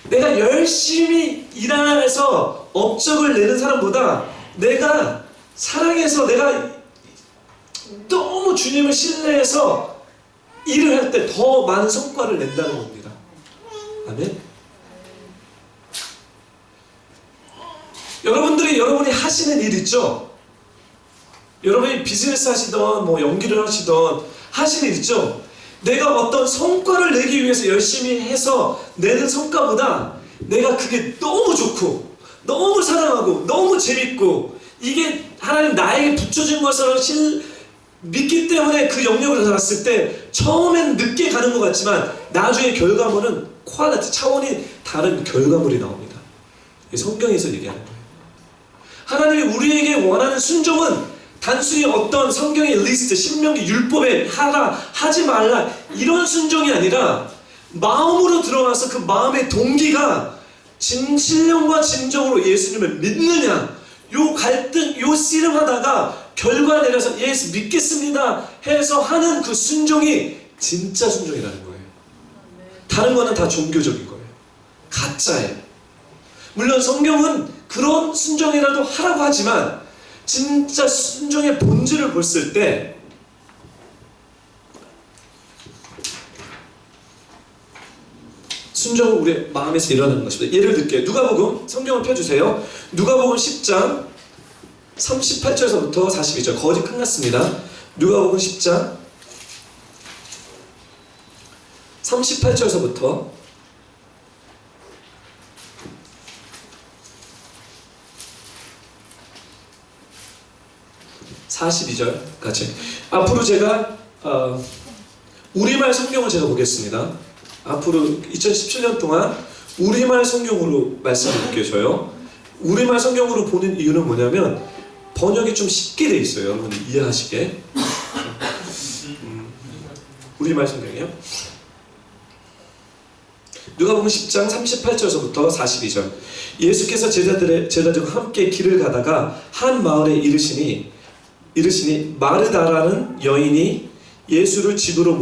내가 열심히 일하면서 업적을 내는 사람보다 내가 사랑해서 내가 너무 주님을 신뢰해서 일을 할 때 더 많은 성과를 낸다는 겁니다. 아멘. 여러분이 하시는 일 있죠? 여러분이 비즈니스 하시던 뭐 연기를 하시던 하시는 일 있죠? 내가 어떤 성과를 내기 위해서 열심히 해서 내는 성과보다 내가 그게 너무 좋고 너무 사랑하고 너무 재밌고 이게 하나님 나에게 붙여준 것으로 믿기 때문에 그 영역을 나갔을 때 처음엔 늦게 가는 것 같지만 나중에 결과물은 퀄리티 차원이 다른 결과물이 나옵니다. 성경에서 얘기하는 거예요. 하나님이 우리에게 원하는 순종은 단순히 어떤 성경의 리스트, 신명기 율법에 하라, 하지 말라 이런 순종이 아니라 마음으로 들어와서 그 마음의 동기가 신령과 진정으로 예수님을 믿느냐, 요 갈등, 요 씨름하다가 결과 내려서 예수 믿겠습니다 해서 하는 그 순종이 진짜 순종이라는 거예요. 다른 거는 다 종교적인 거예요. 가짜예요. 물론 성경은 그런 순종이라도 하라고 하지만 진짜 순종의 본질을 봤을 때 순종은 우리의 마음에서 일어나는 것입니다. 예를 들게요. 누가복음 성경을 펴주세요. 누가복음 10장 38절에서부터 42절 거의 끝났습니다. 누가복음 10장 38절에서부터 42절까지. 앞으로 제가 우리말 성경을 제가 보겠습니다. 앞으로 2017년 동안 우리말 성경으로 말씀을 볼게요. 저요. 우리말 성경으로 보는 이유는 뭐냐면 번역이 좀 쉽게 돼 있어요. 여러분이 이해하시게. 우리말 성경이요. 누가복음 10장 38절에서부터 42절. 예수께서 제자들과 함께 길을 가다가 한 마을에 이르시니 마르다라는 여인이 예수를 집으로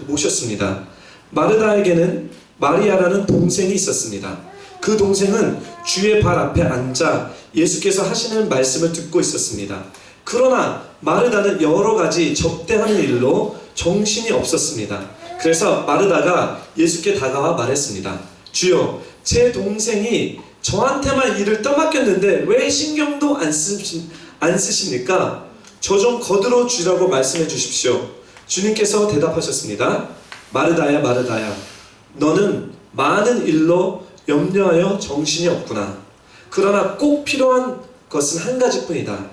모셨습니다. 마르다에게는 마리아라는 동생이 있었습니다. 그 동생은 주의 발 앞에 앉아 예수께서 하시는 말씀을 듣고 있었습니다. 그러나 마르다는 여러 가지 접대하는 일로 정신이 없었습니다. 그래서 마르다가 예수께 다가와 말했습니다. 주여, 제 동생이 저한테만 일을 떠맡겼는데 왜 신경도 안 쓰십니까? 저 좀 거들어 주라고 말씀해 주십시오. 주님께서 대답하셨습니다. 마르다야, 마르다야, 너는 많은 일로 염려하여 정신이 없구나. 그러나 꼭 필요한 것은 한 가지뿐이다.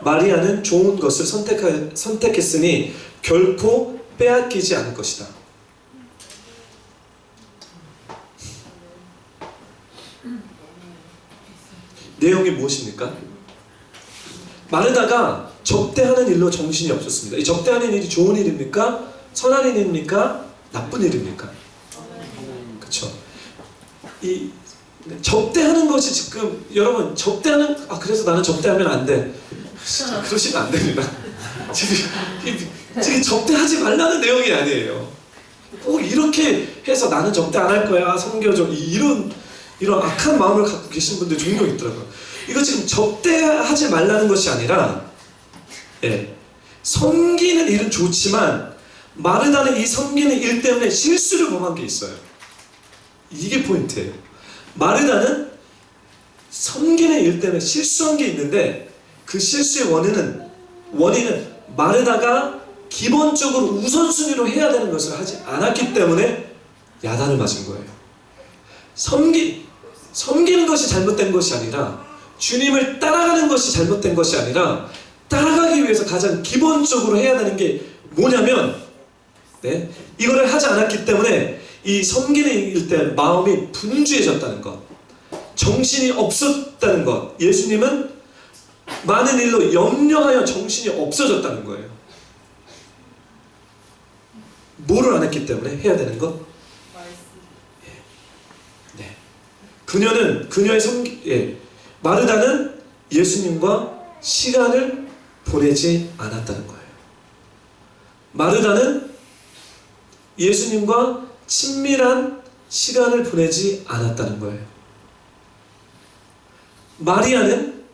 마리아는 좋은 것을 선택했으니 결코 빼앗기지 않을 것이다. 내용이 무엇입니까? 마르다가 접대하는 일로 정신이 없었습니다. 이 접대하는 일이 좋은 일입니까? 선한 일입니까? 나쁜 일입니까? 그렇죠. 이 접대하는 것이 지금 여러분 접대하는 그래서 나는 접대하면 안 돼. 그러시면 안 됩니다. 지금 접대하지 말라는 내용이 아니에요. 꼭 이렇게 해서 나는 접대 안 할 거야 섬겨줘 이런 악한 마음을 갖고 계신 분들 종종 있더라고요. 이거 지금 접대하지 말라는 것이 아니라 섬기는 일은 좋지만 마르다는 이 섬기는 일 때문에 실수를 범한 게 있어요. 이게 포인트예요. 마르다는 섬기는 일 때문에 실수한 게 있는데 그 실수의 원인은 마르다가 기본적으로 우선순위로 해야 되는 것을 하지 않았기 때문에 야단을 맞은 거예요. 섬기는 것이 잘못된 것이 아니라 주님을 따라가는 것이 잘못된 것이 아니라 따라가기 위해서 가장 기본적으로 해야 되는 게 뭐냐면 이거를 하지 않았기 때문에 이 섬기는 일 때 마음이 분주해졌다는 것, 정신이 없었다는 것. 예수님은 많은 일로 염려하여 정신이 없어졌다는 거예요. 뭐를 안 했기 때문에 해야 되는 것? 마르다는 예수님과 시간을 보내지 않았다는 거예요. 마르다는 예수님과 친밀한 시간을 보내지 않았다는 거예요. 마리아는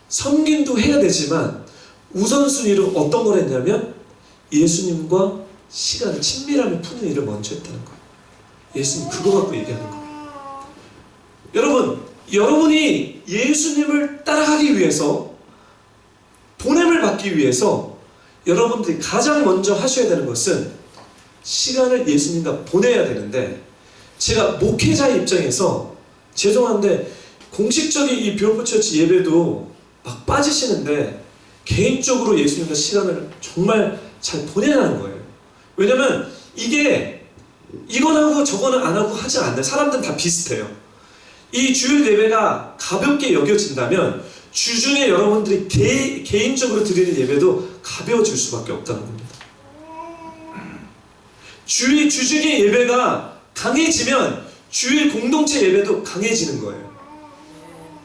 섬김도 해야 되지만 우선순위로 어떤 걸 했냐면 예수님과 시간을 친밀함을 푸는 일을 먼저 했다는 거예요. 예수님 그거 갖고 얘기하는 거예요. 여러분이 예수님을 따라가기 위해서 보냄을 받기 위해서 여러분들이 가장 먼저 하셔야 되는 것은 시간을 예수님과 보내야 되는데 제가 목회자의 입장에서 죄송한데 공식적인 이 뷰오프 처치 예배도 막 빠지시는데 개인적으로 예수님과 시간을 정말 잘 보내라는 거예요. 왜냐면 이게 이건 하고 저거는 안 하고 하지 않는 사람들은 다 비슷해요. 이 주일 예배가 가볍게 여겨진다면 주중에 여러분들이 개인적으로 드리는 예배도 가벼워질 수밖에 없다는 겁니다. 주중의 예배가 강해지면 주일 공동체 예배도 강해지는 거예요.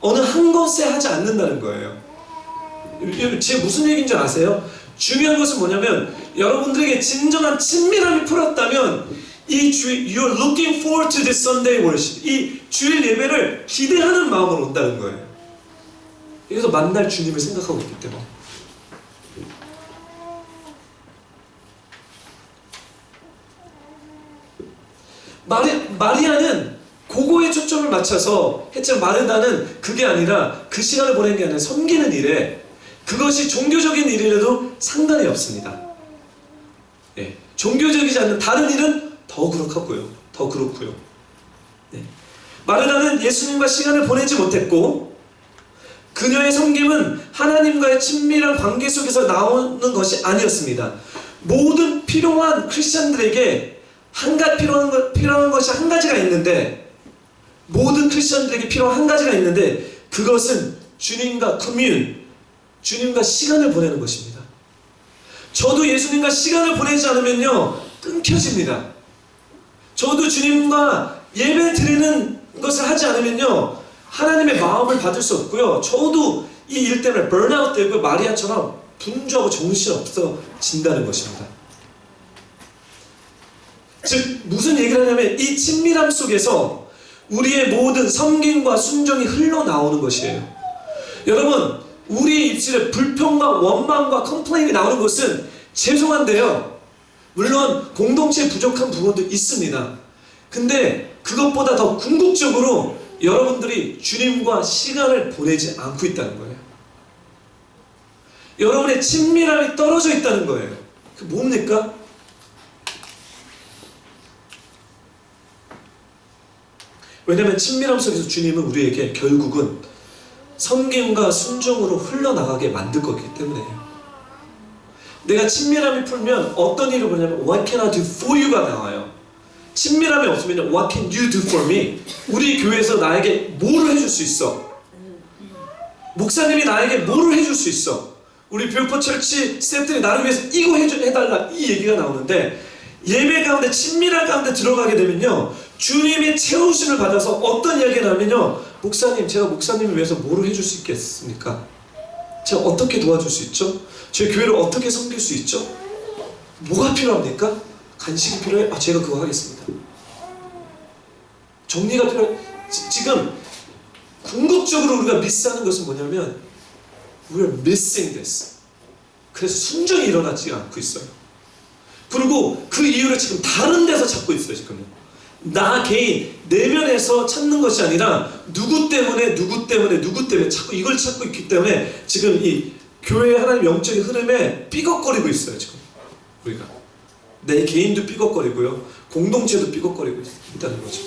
어느 한 것에 하지 않는다는 거예요. 제 무슨 얘기인지 아세요? 중요한 것은 뭐냐면 여러분들에게 진정한 친밀함이 풀었다면 이 주일 You're looking forward to this Sunday worship. 이 주일 예배를 기대하는 마음으로 온다는 거예요. 여기서 만날 주님을 생각하고 있기 때문에. 마리아는 그거에 초점을 맞춰서 했지만 마르다는 그게 아니라 그 시간을 보내는 게 아니라 섬기는 일에 그것이 종교적인 일이라도 상관이 없습니다. 종교적이지 않는 다른 일은 더 그렇고요. 마르다는 예수님과 시간을 보내지 못했고 그녀의 섬김은 하나님과의 친밀한 관계 속에서 나오는 것이 아니었습니다. 모든 필요한 크리스천들에게 필요한 것이 한 가지가 있는데 모든 크리스천들에게 필요한 한 가지가 있는데 그것은 주님과 주님과 시간을 보내는 것입니다. 저도 예수님과 시간을 보내지 않으면요 끊겨집니다. 저도 주님과 예배 드리는 것을 하지 않으면요 하나님의 마음을 받을 수 없고요. 저도 이 일 때문에 번아웃 되고 마리아처럼 분주하고 정신없어진다는 것입니다. 즉 무슨 얘기를 하냐면 이 친밀함 속에서 우리의 모든 섬김과 순종이 흘러나오는 것이에요. 여러분 우리의 입술에 불평과 원망과 컴플레인이 나오는 것은 죄송한데요. 물론 공동체에 부족한 부분도 있습니다. 근데 그것보다 더 궁극적으로 여러분들이 주님과 시간을 보내지 않고 있다는 거예요. 여러분의 친밀함이 떨어져 있다는 거예요. 그 뭡니까? 왜냐하면 친밀함 속에서 주님은 우리에게 결국은 섬김과 순종으로 흘러나가게 만들 거기 때문에요. 내가 친밀함이 풀면 어떤 일을 보냐면 What can I do for you가 나와요. 친밀함이 없으면 What can you do for me? 우리 교회에서 나에게 뭐를 해줄 수 있어? 목사님이 나에게 뭐를 해줄 수 있어? 우리 뷰오프 철치 스태프들이 나를 위해서 이거 해달라 이 얘기가 나오는데 예배 가운데 친밀한 가운데 들어가게 되면요, 주님의 채우심을 받아서 어떤 이야기가 나면요, 목사님, 제가 목사님을 위해서 뭐를 해줄 수 있겠습니까? 제가 어떻게 도와줄 수 있죠? 저희 교회를 어떻게 섬길 수 있죠? 뭐가 필요합니까? 간식이 필요해? 제가 그거 하겠습니다. 정리가 필요해? 지금 궁극적으로 우리가 미스하는 것은 뭐냐면 we're missing this. 그래서 순종이 일어나지 않고 있어요. 그리고 그 이유를 지금 다른 데서 찾고 있어요. 지금 나 개인 내면에서 찾는 것이 아니라 누구 때문에 자꾸 이걸 찾고 있기 때문에 지금 이 교회의 하나님 영적인 흐름에 삐걱거리고 있어요. 지금 우리가 내 개인도 삐걱거리고요, 공동체도 삐걱거리고 있다는 거죠.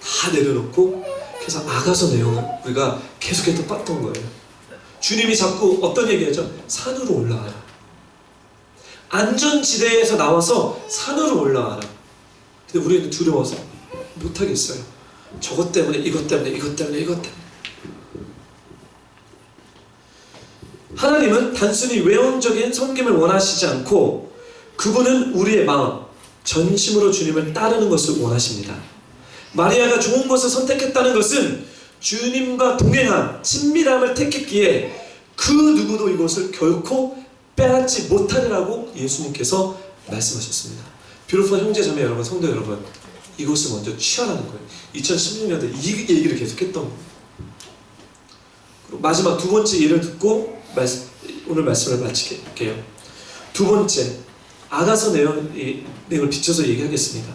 다 내려놓고 그래서 아가서 내용을 우리가 계속해서 봤던 거예요. 주님이 자꾸 어떤 얘기하죠? 산으로 올라와라. 안전지대에서 나와서 산으로 올라와라. 근데 우리는 두려워서 못하겠어요. 저것 때문에, 이것 때문에. 하나님은 단순히 외형적인 섬김을 원하시지 않고 그분은 우리의 마음, 전심으로 주님을 따르는 것을 원하십니다. 마리아가 좋은 것을 선택했다는 것은 주님과 동행한 친밀함을 택했기에 그 누구도 이것을 결코 빼앗지 못하리라고 예수님께서 말씀하셨습니다. 비로소 형제자매 여러분, 성도 여러분, 이것을 먼저 취하라는 거예요. 2016년도에 이 얘기를 계속했던 거예요. 그리고 마지막 두 번째 예를 듣고 오늘 말씀을 마칠게요. 두 번째, 아가서 내용을 비춰서 얘기하겠습니다.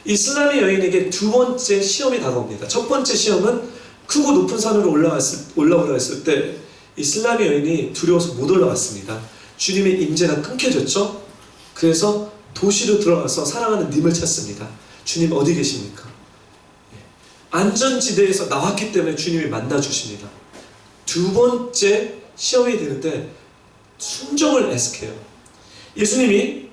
이 슬라미 여인에게 두 번째 시험이 다가옵니다. 첫 번째 시험은 크고 높은 산으로 올라오라 했을 때 이 슬라미 여인이 두려워서 못 올라갔습니다. 주님의 임재가 끊겨졌죠. 그래서 도시로 들어가서 사랑하는 님을 찾습니다. 주님 어디 계십니까? 안전지대에서 나왔기 때문에 주님이 만나주십니다. 두 번째 시험이 되는데 순종을 애석해요. 예수님이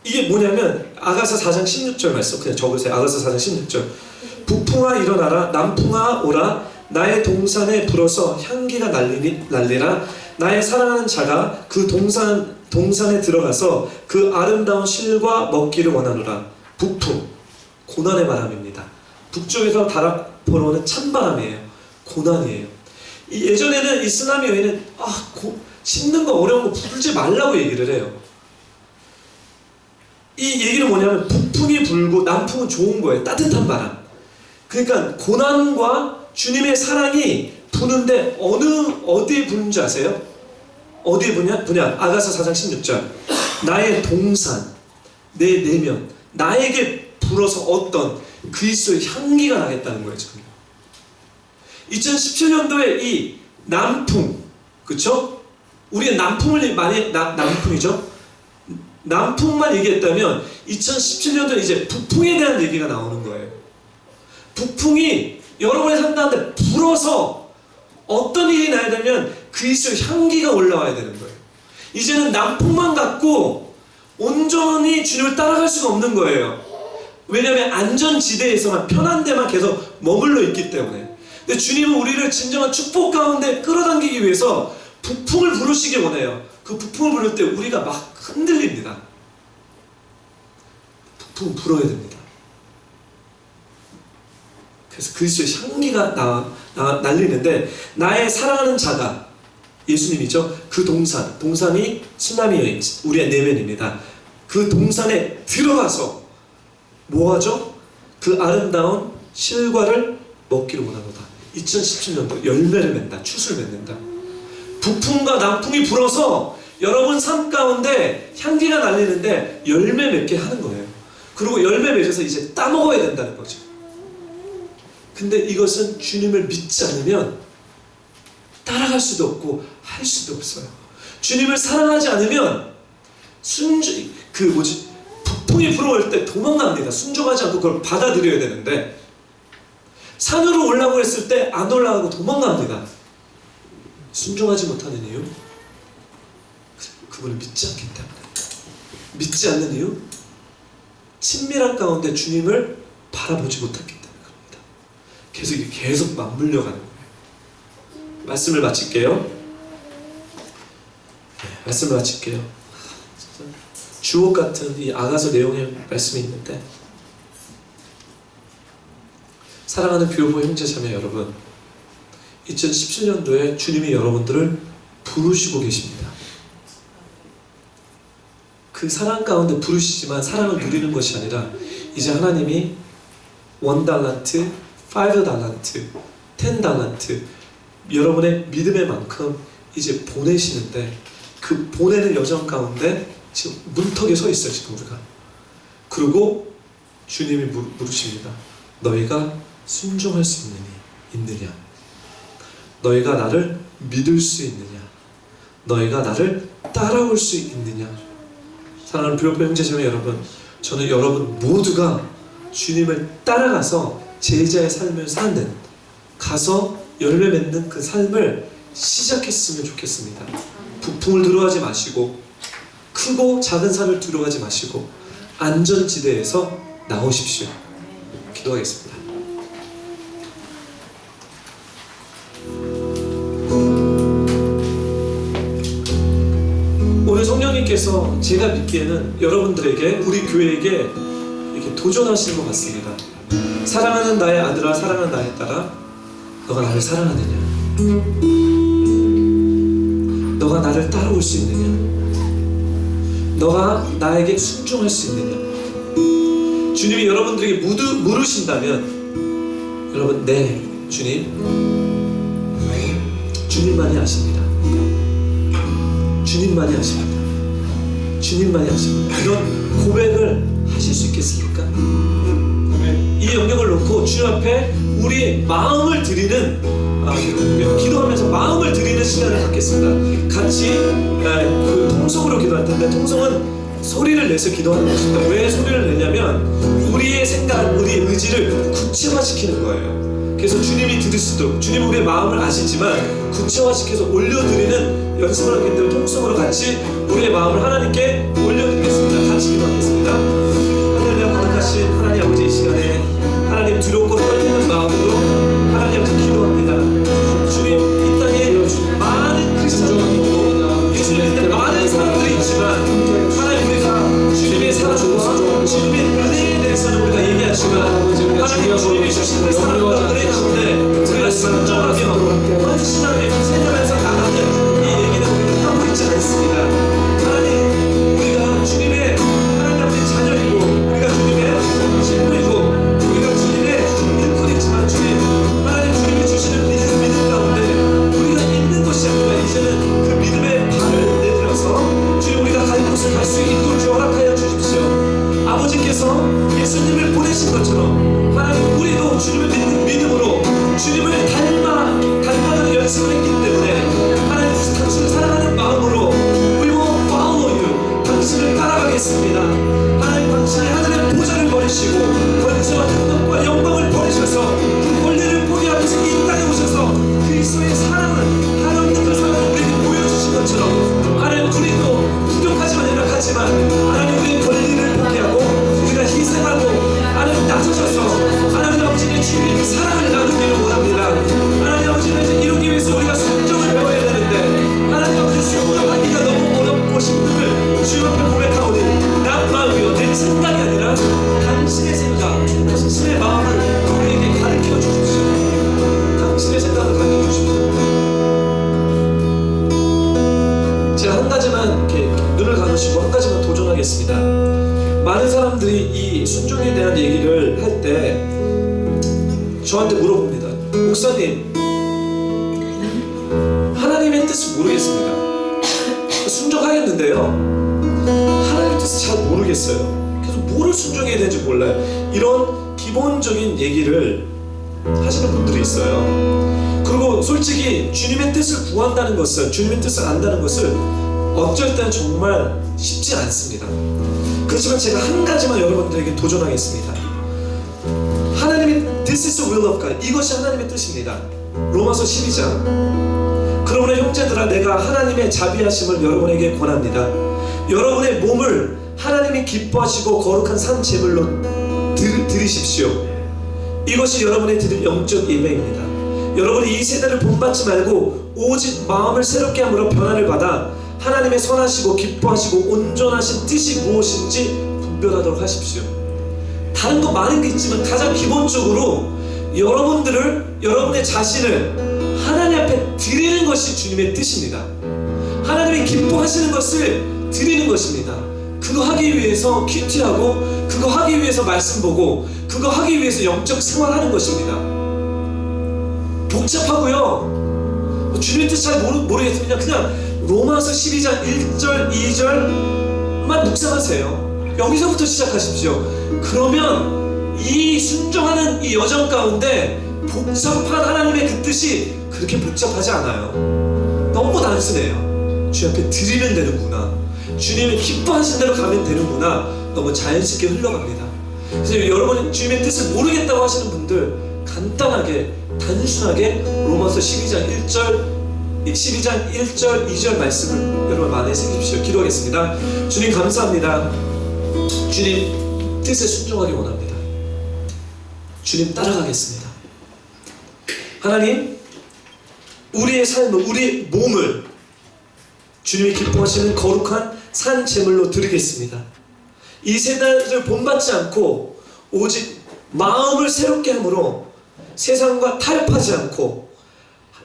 이게 뭐냐면 아가서 4장 16절 말씀 그냥 적으세요. 아가서 4장 16절. 북풍아 일어나라, 남풍아 오라, 나의 동산에 불어서 향기가 날리라. 나의 사랑하는 자가 그 동산에 들어가서 그 아름다운 실과 먹기를 원하노라. 북풍, 고난의 바람입니다. 북쪽에서 불어오는 찬바람이에요. 고난이에요. 예전에는 이 슬라미 여인은 씹는 거 어려운 거 불지 말라고 얘기를 해요. 이 얘기는 뭐냐면 북풍이 불고 남풍은 좋은 거예요. 따뜻한 바람. 그러니까 고난과 주님의 사랑이 부는데 어디에 부는지 아세요? 어디에 부냐? 아가서 4장 16절. 나의 동산, 내 내면, 나에게 불어서 어떤 그리스도의 향기가 나겠다는 거예요. 지금 2017년도에 이 남풍, 그쵸? 우리가 남풍을 많이 남풍이죠? 남풍만 얘기했다면 2017년도에 이제 북풍에 대한 얘기가 나오는 거예요. 북풍이 여러분의 삶 가운데 불어서 어떤 일이 나야 되면 그리스도의 향기가 올라와야 되는 거예요. 이제는 남풍만 갖고 온전히 주님을 따라갈 수가 없는 거예요. 왜냐하면 안전지대에서만 편한 데만 계속 머물러 있기 때문에. 근데 주님은 우리를 진정한 축복 가운데 끌어당기기 위해서 북풍을 부르시길 원해요. 그 북풍을 부를 때 우리가 막 흔들립니다. 북풍은 불어야 됩니다. 그래서 그리스도의 향기가 날리는데 나의 사랑하는 자가 예수님이죠. 그 동산이 슬라미 여인, 우리의 내면입니다. 그 동산에 들어가서 뭐하죠? 그 아름다운 실과를 먹기를 원하노다. 2017년도 열매를 맺는다. 추수를 맺는다. 북풍과 남풍이 불어서 여러분 삶 가운데 향기가 날리는데 열매 맺게 하는 거예요. 그리고 열매 맺어서 이제 따먹어야 된다는 거죠. 근데 이것은 주님을 믿지 않으면 따라갈 수도 없고 할 수도 없어요. 주님을 사랑하지 않으면 북풍이 불어올 때 도망갑니다. 순종하지 않고 그걸 받아들여야 되는데 산으로 올라가고 했을 때 안 올라가고 도망갑니다. 순종하지 못하는 이유? 그분을 믿지 않기 때문에. 믿지 않는 이유? 친밀한 가운데 주님을 바라보지 못했기 때문에 그럽니다. 계속 맞물려 가는 거예요. 말씀을 마칠게요. 주옥 같은 이 아가서 내용의 말씀이 있는데, 사랑하는 교우보 형제자매 여러분, 2017년도에 주님이 여러분들을 부르시고 계십니다. 그 사랑 가운데 부르시지만 사랑을 누리는 것이 아니라 이제 하나님이 1달란트, 5달란트, 10달란트 여러분의 믿음의 만큼 이제 보내시는데, 그 보내는 여정 가운데 지금 문턱에 서 있어요, 지금 우리가. 그리고 주님이 물으십니다. 너희가 순종할 수 있느냐? 너희가 나를 믿을 수 있느냐? 너희가 나를 따라올 수 있느냐? 사랑하는 교우보 형제자매 여러분, 저는 여러분 모두가 주님을 따라가서 제자의 삶을 사는, 가서 열매 맺는 그 삶을 시작했으면 좋겠습니다. 부풍을 두려워하지 마시고, 크고 작은 산을 두려워하지 마시고 안전지대에서 나오십시오. 기도하겠습니다. 오늘 성령님께서 제가 믿기에는 여러분들에게, 우리 교회에게 이렇게 도전하시는 것 같습니다. 사랑하는 나의 아들아, 사랑하는 나의 딸아, 너가 나를 사랑하느냐? 너가 나를 따라올 수 있느냐? 너가 나에게 순종할 수 있느냐? 주님이 여러분들에게 물으신다면 여러분, 네 주님, 주님만이 아십니다. 주님만이 아십니다. 주님만이 아십니다. 이런 고백을 하실 수 있겠습니까? 이 영역을 놓고 주님 앞에 우리의 마음을 드리는, 기도하면서 마음을 드리는 시간을 갖겠습니다. 같이 그 통성으로 기도할 텐데, 통성은 소리를 내서 기도하는 것입니다. 왜 소리를 내냐면 우리의 생각, 우리의 의지를 구체화시키는 거예요. 그래서 주님이 들을 수도, 주님 우리의 마음을 아시지만 구체화시켜서 올려드리는 연습을 하기 때문에 통성으로 같이 우리의 마음을 하나님께 올려드리겠습니다. 같이 기도하겠습니다. 하늘에 거룩하신 하나님 아버지, 이 시간에 하나님 두렵고 떨리는 마음으로 하나님 앞에 기도합니다. 주님, 이 땅에 많은 크리스찬들이 있고 예수를 믿는 많은 사람들이 있지만, 하나님 우리가 주님의 사랑과 주님의 은혜에 대해서는 우리가 얘기하지만, 하나님 주님이 주신 그 사랑과 은혜 가운데 우리가 순종하며 헌신하며 세면에서 나가는 이 얘기는 우리가 하고 있지 않습니다. 하나님, 우리가 주님의 하나님 앞에 자녀이고, 우리가 주님의 친구이고, 우리가 주님의 일꾼이지만, 주님 하나님 주님이 주시는 믿음 가운데 우리가 있는 것이 아니라 이제는 그 믿음의 발을 내밀어서 주님 우리가 갈 곳을 갈 수 있도록 허락하여 주십시오. 아버지께서 예수님을 보내신 것처럼 하나님 우리도 주님을 믿는 믿음으로 주님을 닮아가는 연습을 했기 때문에, 하나님 당신을 사랑하는 마음으로 We will follow you, 당신을 따라가겠습니다. 하나님 당신의 하늘의 보좌를 버리시고 권세와 능력과 영광을 버리셔서 그 권리를 포기하면서 이 땅에 오셔서 그리스도의 사랑을, 하나님의 그 사랑을 우리에게 보여주신 것처럼, 하나님 우리도 부족하지만 연약하지만 하나님 우리의 권리를 포기하고 우리가 희생하고 하나님 나서셔서 하나님 아버지의 주님의 그 사랑을 나누기를 원합니다. 하나님 아버지는 이제 이루기 위해서 우리가 순종을 배워야 되는데, 하나님 아버지 순종하기가 너무 어렵고 힘듦을 주님 앞에 고백하오니 나 마음이요, 내 생각이 아니라 당신의 생각, 당신의 마음을 우리에게 가르쳐 주십시오. 당신의 생각을 가르쳐 주십시오. 제가 한 가지만 이렇게 눈을 감으시고 한 가지만 도전하겠습니다. 많은 사람들이 이 순종에 대한 얘기를 할 때 저한테 물어봅니다. 목사님, 하나님의 뜻을 모르겠습니다. 순종하겠는데요, 하나님의 뜻을 잘 모르겠어요. 그래서 뭐를 순종해야 되는지 몰라요. 이런 기본적인 얘기를 하시는 분들이 있어요. 그리고 솔직히 주님의 뜻을 구한다는 것은, 주님의 뜻을 안다는 것을 어쩔 때는 정말 쉽지 않습니다. 그렇지만 제가 한 가지만 여러분들에게 도전하겠습니다. 하나님의 This is the will of God, 이것이 하나님의 뜻입니다. 로마서 12장. 그러므로 형제들아, 내가 하나님의 자비하심을 여러분에게 권합니다. 여러분의 몸을 하나님이 기뻐하시고 거룩한 산 제물로 드리십시오. 이것이 여러분의 드릴 영적 예배입니다. 여러분이 이 세대를 본받지 말고 오직 마음을 새롭게 함으로 변화를 받아 하나님의 선하시고 기뻐하시고 온전하신 뜻이 무엇인지 분별하도록 하십시오. 다른 거 많은 게 있지만 가장 기본적으로 여러분의 자신을 하나님 앞에 드리는 것이 주님의 뜻입니다. 하나님이 기뻐하시는 것을 드리는 것입니다. 그거 하기 위해서 큐티하고, 그거 하기 위해서 말씀 보고, 그거 하기 위해서 영적 생활하는 것입니다. 복잡하고요, 주님의 뜻 잘 모르겠으면 그냥 로마서 12장 1절 2절만 묵상하세요. 여기서부터 시작하십시오. 그러면 이 순종하는 이 여정 가운데 복잡한 하나님의 그 뜻이 그렇게 복잡하지 않아요. 너무 단순해요. 주님 앞에 드리면 되는구나, 주님이 기뻐하신 대로 가면 되는구나, 너무 자연스럽게 흘러갑니다. 그래서 여러분 주님의 뜻을 모르겠다고 하시는 분들 간단하게 단순하게 로마서 12장 1절 2절 말씀을 여러분 안에 새기십시오. 기도하겠습니다. 주님 감사합니다. 주님 뜻에 순종하기 원합니다. 주님 따라가겠습니다. 하나님, 우리의 삶을, 우리의 몸을 주님이 기뻐하시는 거룩한 산 제물로 드리겠습니다. 이 세대를 본받지 않고 오직 마음을 새롭게 함으로 세상과 타협하지 않고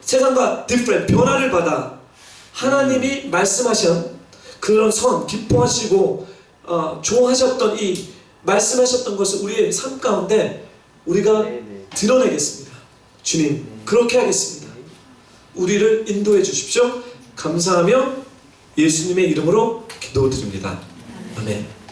세상과 변화를 받아 하나님이 말씀하신 그런 기뻐하시고 좋아하셨던 이 말씀하셨던 것을 우리의 삶 가운데 우리가 드러내겠습니다. 주님, 그렇게 하겠습니다. 우리를 인도해 주십시오. 감사하며 예수님의 이름으로 기도드립니다. 아멘.